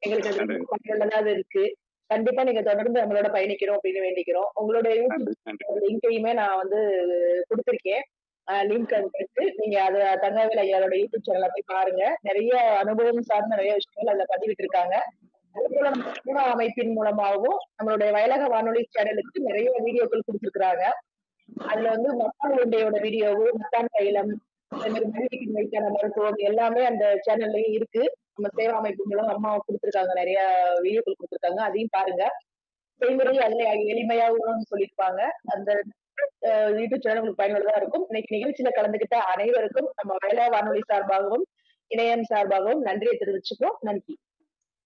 Speaker 1: எங்களுக்கு அது
Speaker 8: நன்றி
Speaker 1: ரொம்ப பயனுள்ளதா இருக்கு. கண்டிப்பா நீங்க தொடர்ந்து நம்மளோட பயணிக்கணும் அப்படின்னு வேண்டிக்கிறோம். உங்களோட
Speaker 8: நன்றி நன்றி.
Speaker 1: லிங்கையுமே நான் வந்து குடுத்திருக்கேன். லிங்க் எடுத்து நீங்க அத தங்கவேல் ஐயாவோட யூடியூப் சேனல்ல போய் பாருங்க. நிறைய அனுபவம் சார்ந்த நிறைய விஷயங்கள் அதுல பதிவிட்டு இருக்காங்க. அதே போல நம்ம சமூக அமைப்பின் மூலமாகவும் நம்மளுடைய வயலக வானொலி சேனலுக்கு நிறைய வீடியோக்கள் கொடுத்திருக்கிறாங்க. அதுல வந்து மக்கான் உருண்டையோட வீடியோவும், மக்கான் தைலம், அதே மாதிரி மனிதனுக்கு நோய்க்கான மருத்துவம் எல்லாமே அந்த சேனல்லயும் இருக்கு. நம்ம சேவா அமைப்பு மூலம் அம்மா கொடுத்திருக்காங்க. நிறைய வீடியோக்கள் கொடுத்திருக்காங்க. அதையும் பாருங்க. செய்முறை அதுல எளிமையாகவும் சொல்லியிருப்பாங்க. அந்த யூடியூப் சேனல் உங்களுக்கு பயனுள்ளதா இருக்கும். இன்னைக்கு நிகழ்ச்சியில கலந்துகிட்ட அனைவருக்கும் நம்ம வயலா வானொலி சார்பாகவும், இணையம் சார்பாகவும் நன்றியை தெரிவிச்சுக்கிறோம். நன்றி.